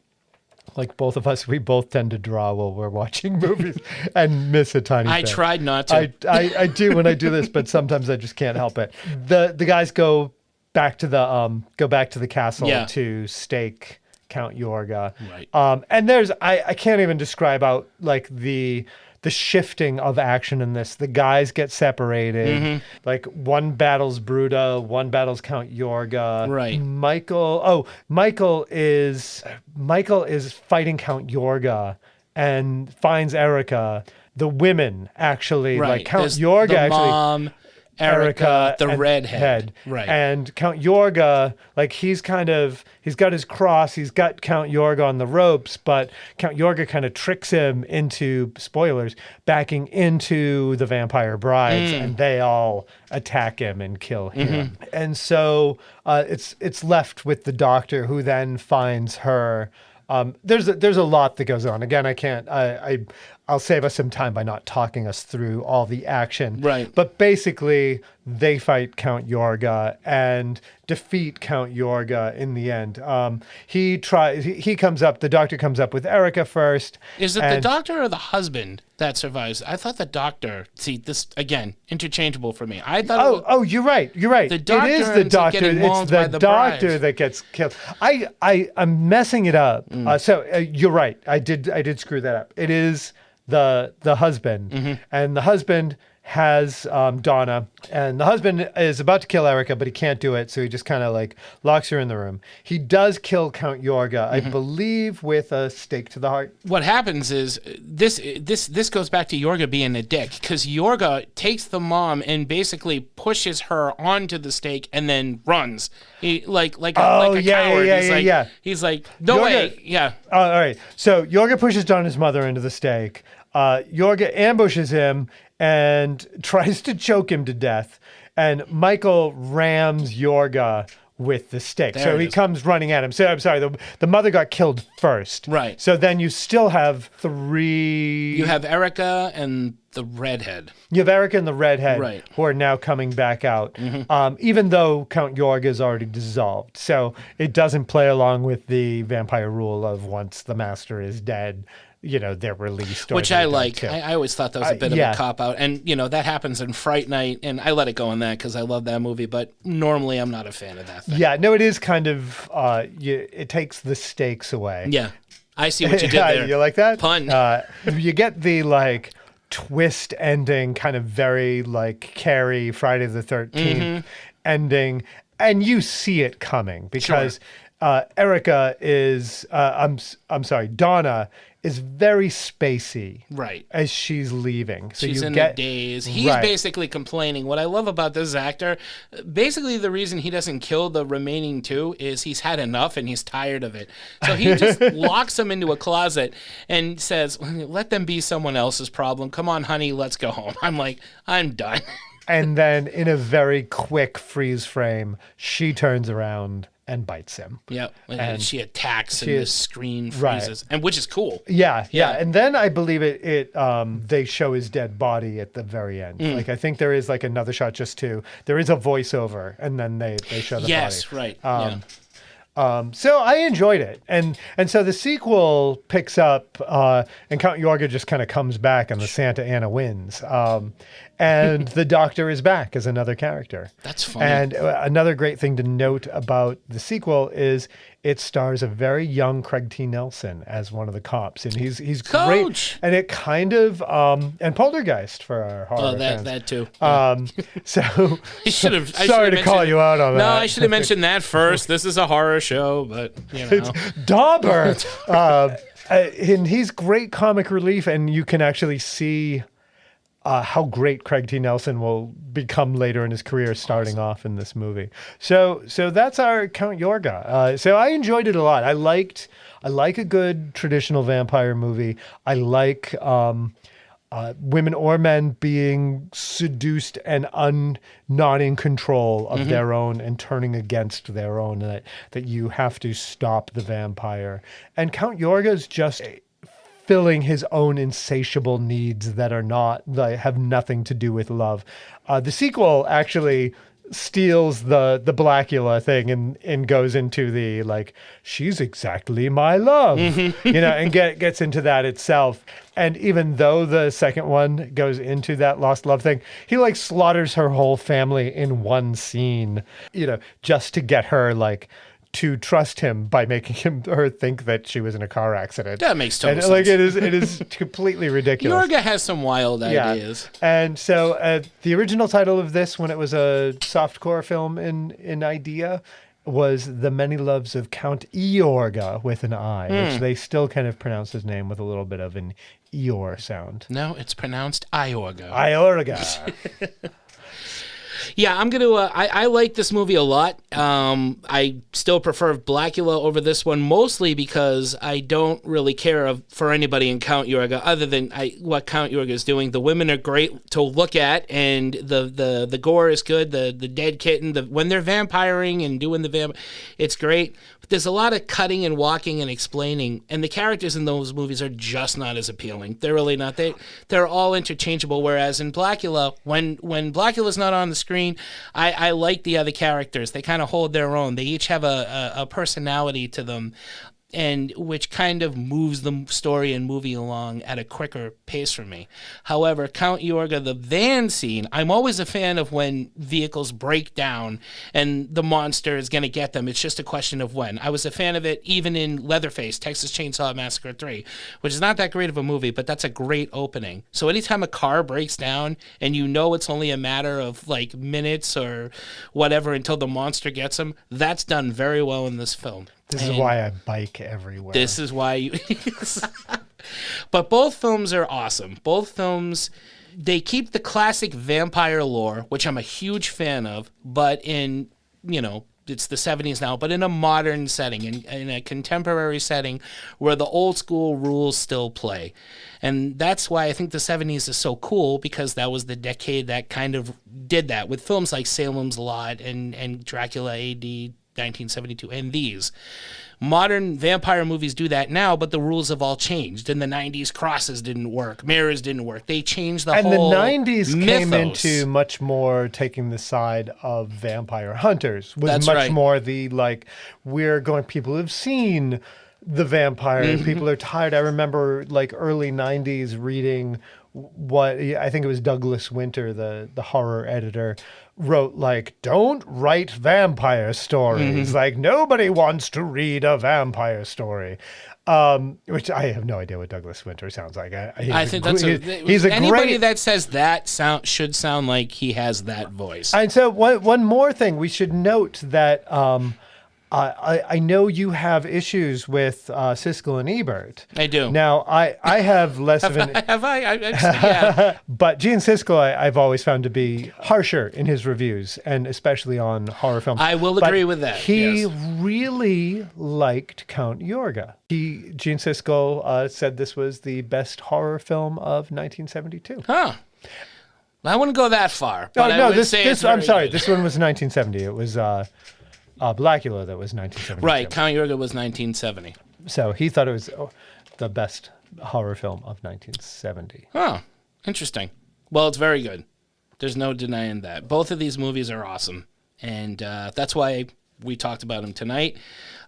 Like both of us, we both tend to draw while we're watching movies and miss a tiny bit. I tried not to. I do when I do this, but sometimes I just can't help it. The guys go back to the castle to stake Count Yorga. Right. And there's I can't even describe out like the shifting of action in this. The guys get separated. Like one battles Bruda, one battles Count Yorga. Right. Michael is fighting Count Yorga and finds Erica. The women actually, like Count Yorga the actually. Mom, Erica, the redhead. Right. And Count Yorga, like he's got his cross, he's got Count Yorga on the ropes, but Count Yorga kind of tricks him into, spoilers, backing into the vampire brides, and they all attack him and kill him. And so it's left with the Doctor, who then finds her. There's a lot that goes on. Again, I can't. I'll save us some time by not talking us through all the action. Right. But basically, they fight Count Yorga and defeat Count Yorga in the end. He comes up, the doctor comes up with Erica first. Is it the doctor or the husband that survives? I thought the doctor, see, this, again, interchangeable for me. I thought you're right. The doctor it is the doctor. It's the doctor that gets killed. I'm messing it up. So you're right. I did screw that up. It is the husband, and the husband has Donna, and the husband is about to kill Erica, but he can't do it, so he just kind of like locks her in the room. He does kill Count Yorga, I believe, with a stake to the heart. What happens is this goes back to Yorga being a dick, because Yorga takes the mom and basically pushes her onto the stake and then runs. He like a coward. He's like, no way. Yeah. All right. So Yorga pushes Donna's mother into the stake. Yorga ambushes him and tries to choke him to death. And Michael rams Yorga with the stake. So he comes running at him. So I'm sorry, the mother got killed first. Right. So then you still have three. You have Erica and the redhead. You have Erica and the redhead, right, who are now coming back out, even though Count Yorga is already dissolved. So it doesn't play along with the vampire rule of once the master is dead, they're released. Which I like. I always thought that was a bit of a cop-out. And, that happens in Fright Night, and I let it go on that because I love that movie, but normally I'm not a fan of that thing. Yeah, no, it is kind of, it takes the stakes away. Yeah, I see what you did there. You like that? Pun. You get the, twist ending, kind of very, Carrie, Friday the 13th ending, and you see it coming because Erica is, I'm sorry, Donna is very spacey, right, as she's leaving. So she's in a daze. He's basically complaining. What I love about this actor, basically the reason he doesn't kill the remaining two is he's had enough and he's tired of it. So he just locks them into a closet and says, let them be someone else's problem. Come on, honey, let's go home. I'm like, I'm done. And then in a very quick freeze frame, she turns around and bites him. Yep. And she attacks and the screen freezes, and which is cool. Yeah. And then I believe they show his dead body at the very end. I think there is another shot there is a voiceover, and then they show the body. Yes, right. So I enjoyed it. And so the sequel picks up, and Count Yorga just kind of comes back and the Santa Ana wins. And the doctor is back as another character. That's funny. And another great thing to note about the sequel is it stars a very young Craig T. Nelson as one of the cops. And he's great. And it kind of, and Poltergeist for our horror fans. That too. So sorry to call you out on that. No, I should have mentioned that first. This is a horror show, but It's Dauber. And he's great comic relief, and you can actually see how great Craig T. Nelson will become later in his career, starting off in this movie. So that's our Count Yorga. So I enjoyed it a lot. I like a good traditional vampire movie. I like women or men being seduced and not in control of their own and turning against their own, and that you have to stop the vampire. And Count Yorga is just filling his own insatiable needs that have nothing to do with love. The sequel actually steals the Blacula thing and goes into the she's exactly my love, and gets into that itself. And even though the second one goes into that lost love thing, he slaughters her whole family in one scene, just to get her to trust him by making her think that she was in a car accident. That makes total sense. It is completely ridiculous. Yorga has some wild ideas. And so the original title of this, when it was a softcore film in idea, was The Many Loves of Count Yorga with an I, which they still kind of pronounce his name with a little bit of an Eeyore sound. No, it's pronounced Iorga. Iorga. Yeah, I'm gonna. I like this movie a lot. I still prefer Blacula over this one, mostly because I don't really care for anybody in Count Yorga other than what Count Yorga is doing. The women are great to look at, and the gore is good. The dead kitten, when they're vampiring and doing the it's great. But there's a lot of cutting and walking and explaining, and the characters in those movies are just not as appealing. They're really not. They're all interchangeable. Whereas in Blacula, when Blacula's not on the screen, I like the other characters. They kind of hold their own. They each have a personality to them, and which kind of moves the story and movie along at a quicker pace for me. However, Count Yorga, the van scene, I'm always a fan of when vehicles break down and the monster is going to get them. It's just a question of when. I was a fan of it even in Leatherface, Texas Chainsaw Massacre 3, which is not that great of a movie, but that's a great opening. So anytime a car breaks down and you know it's only a matter of like minutes or whatever until the monster gets them, that's done very well in this film. This is why I bike everywhere. This is why you... But both films are awesome. Both films, they keep the classic vampire lore, which I'm a huge fan of, but in, it's the 70s now, but in a modern setting, in a contemporary setting where the old school rules still play. And that's why I think the 70s is so cool, because that was the decade that kind of did that with films like Salem's Lot and Dracula AD 1972, and these. Modern vampire movies do that now, but the rules have all changed. In the 90s, crosses didn't work, mirrors didn't work. They changed the whole And the 90s mythos. came into much more taking the side of vampire hunters. Was much more the, people have seen the vampire. People are tired. I remember, early 90s reading what, I think it was Douglas Winter, the horror editor, wrote don't write vampire stories. Nobody wants to read a vampire story. Which I have no idea what Douglas Winter sounds like. I think that's anybody that says that should sound like he has that voice. And so one more thing we should note that I know you have issues with Siskel and Ebert. I do. Now, I have less of an... Have I? Yeah. But Gene Siskel, I've always found to be harsher in his reviews, and especially on horror films. I will agree with that. He really liked Count Yorga. Gene Siskel said this was the best horror film of 1972. Huh. I wouldn't go that far. But I'm sorry. This one was 1970. It was... Blacula, that was 1970. Right, Count Yorga was 1970. So he thought it was the best horror film of 1970. Oh, interesting. Well, it's very good. There's no denying that. Both of these movies are awesome, and that's why we talked about them tonight.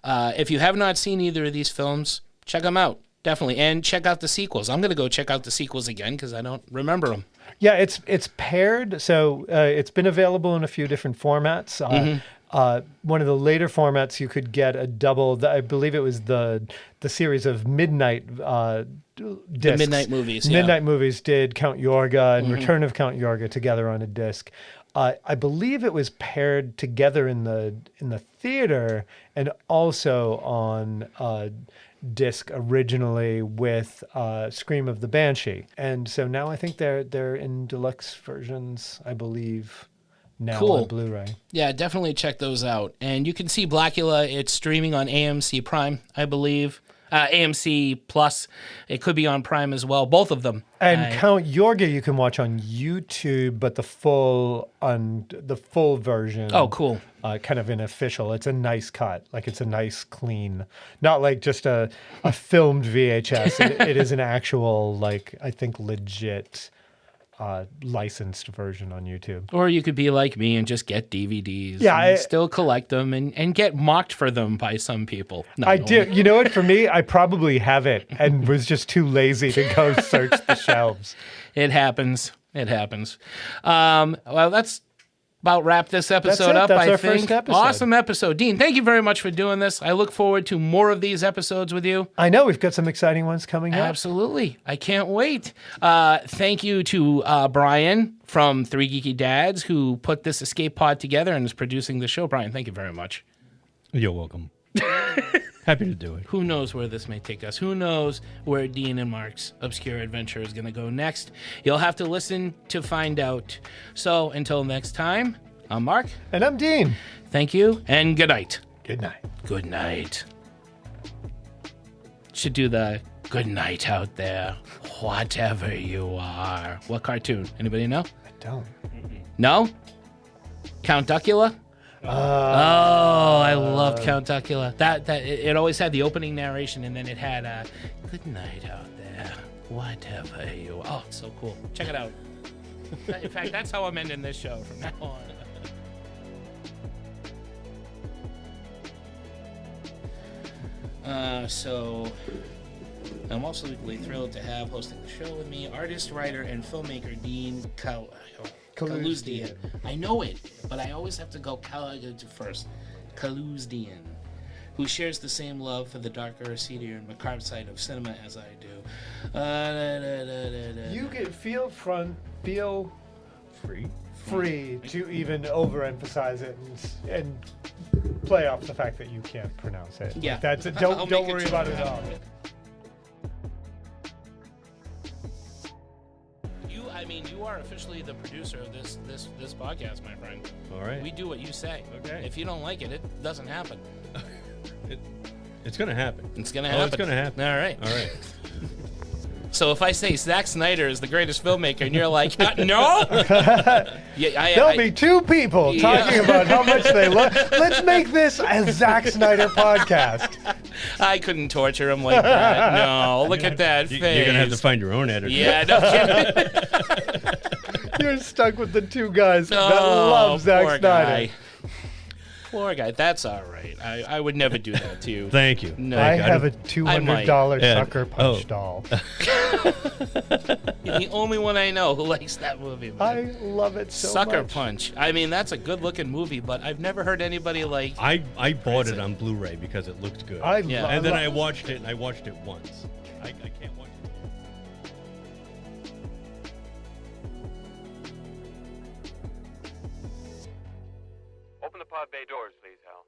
If you have not seen either of these films, check them out, definitely, and check out the sequels. I'm going to go check out the sequels again because I don't remember them. Yeah, it's paired, so it's been available in a few different formats. One of the later formats, you could get a double. I believe it was the series of Midnight discs. The Midnight movies. Midnight movies did Count Yorga and Return of Count Yorga together on a disc. I believe it was paired together in the theater and also on disc originally with Scream of the Banshee. And so now I think they're in deluxe versions, I believe. Now on Blu-ray. Yeah, definitely check those out. And you can see Blacula. It's streaming on AMC Prime, I believe. AMC Plus. It could be on Prime as well. Both of them. And Count Yorga you can watch on YouTube, but the full version. Oh, cool. Kind of an official. It's a nice cut. It's a nice clean. Not like just a filmed VHS. It is an actual, I think, legit... licensed version on YouTube. Or you could be like me and just get DVDs and still collect them and get mocked for them by some people. I do. You know what? For me, I probably have it and was just too lazy to go search the shelves. It happens. Well, that's about wrap this episode up, That's I our think. First episode. Awesome episode. Dean, thank you very much for doing this. I look forward to more of these episodes with you. I know. We've got some exciting ones coming up. Absolutely. I can't wait. Thank you to Brian from Three Geeky Dads who put this escape pod together and is producing the show. Brian, thank you very much. You're welcome. Happy to do it. Who knows where this may take us? Who knows where Dean and Marc's obscure adventure is going to go next? You'll have to listen to find out. So until next time, I'm Mark. And I'm Dean. Thank you, and good night. Good night. Good night. Should do the good night out there, whatever you are. What cartoon? Anybody know? I don't. No? Count Duckula? I loved Count Duckula. It always had the opening narration, and then it had good night out there, whatever you are. Oh, it's so cool. Check it out. In fact, that's how I'm ending this show from now on. So I'm absolutely thrilled to have hosting the show with me artist, writer, and filmmaker Dean Calusdian. I know it, but I always have to go first. Calusdian, who shares the same love for the darker, seedier, and macabre side of cinema as I do. You can feel free to even overemphasize it and play off the fact that you can't pronounce it. Yeah, that's it. Don't worry about it at all. You are officially the producer of this podcast, my friend. All right. We do what you say. Okay. If you don't like it, it doesn't happen. It's gonna happen. It's gonna happen. It's gonna happen. All right. All right. So if I say Zack Snyder is the greatest filmmaker, and you're like, no, there'll be two people talking about how much they love. Let's make this a Zack Snyder podcast. I couldn't torture him like that. No, look at that face. You're gonna have to find your own editor. Yeah, no kidding. You're stuck with the two guys that love Zack Snyder. Guy. Poor guy. That's all right. I would never do that to you. Thank you. No, I have a $200 sucker punch doll. You're the only one I know who likes that movie. Man. I love it so Sucker much. Punch. I mean, that's a good-looking movie, but I've never heard anybody like. I bought it on Blu-ray because it looked good. And then I watched it, and I watched it once. I can't watch it. Open the pod bay doors, please, Hal.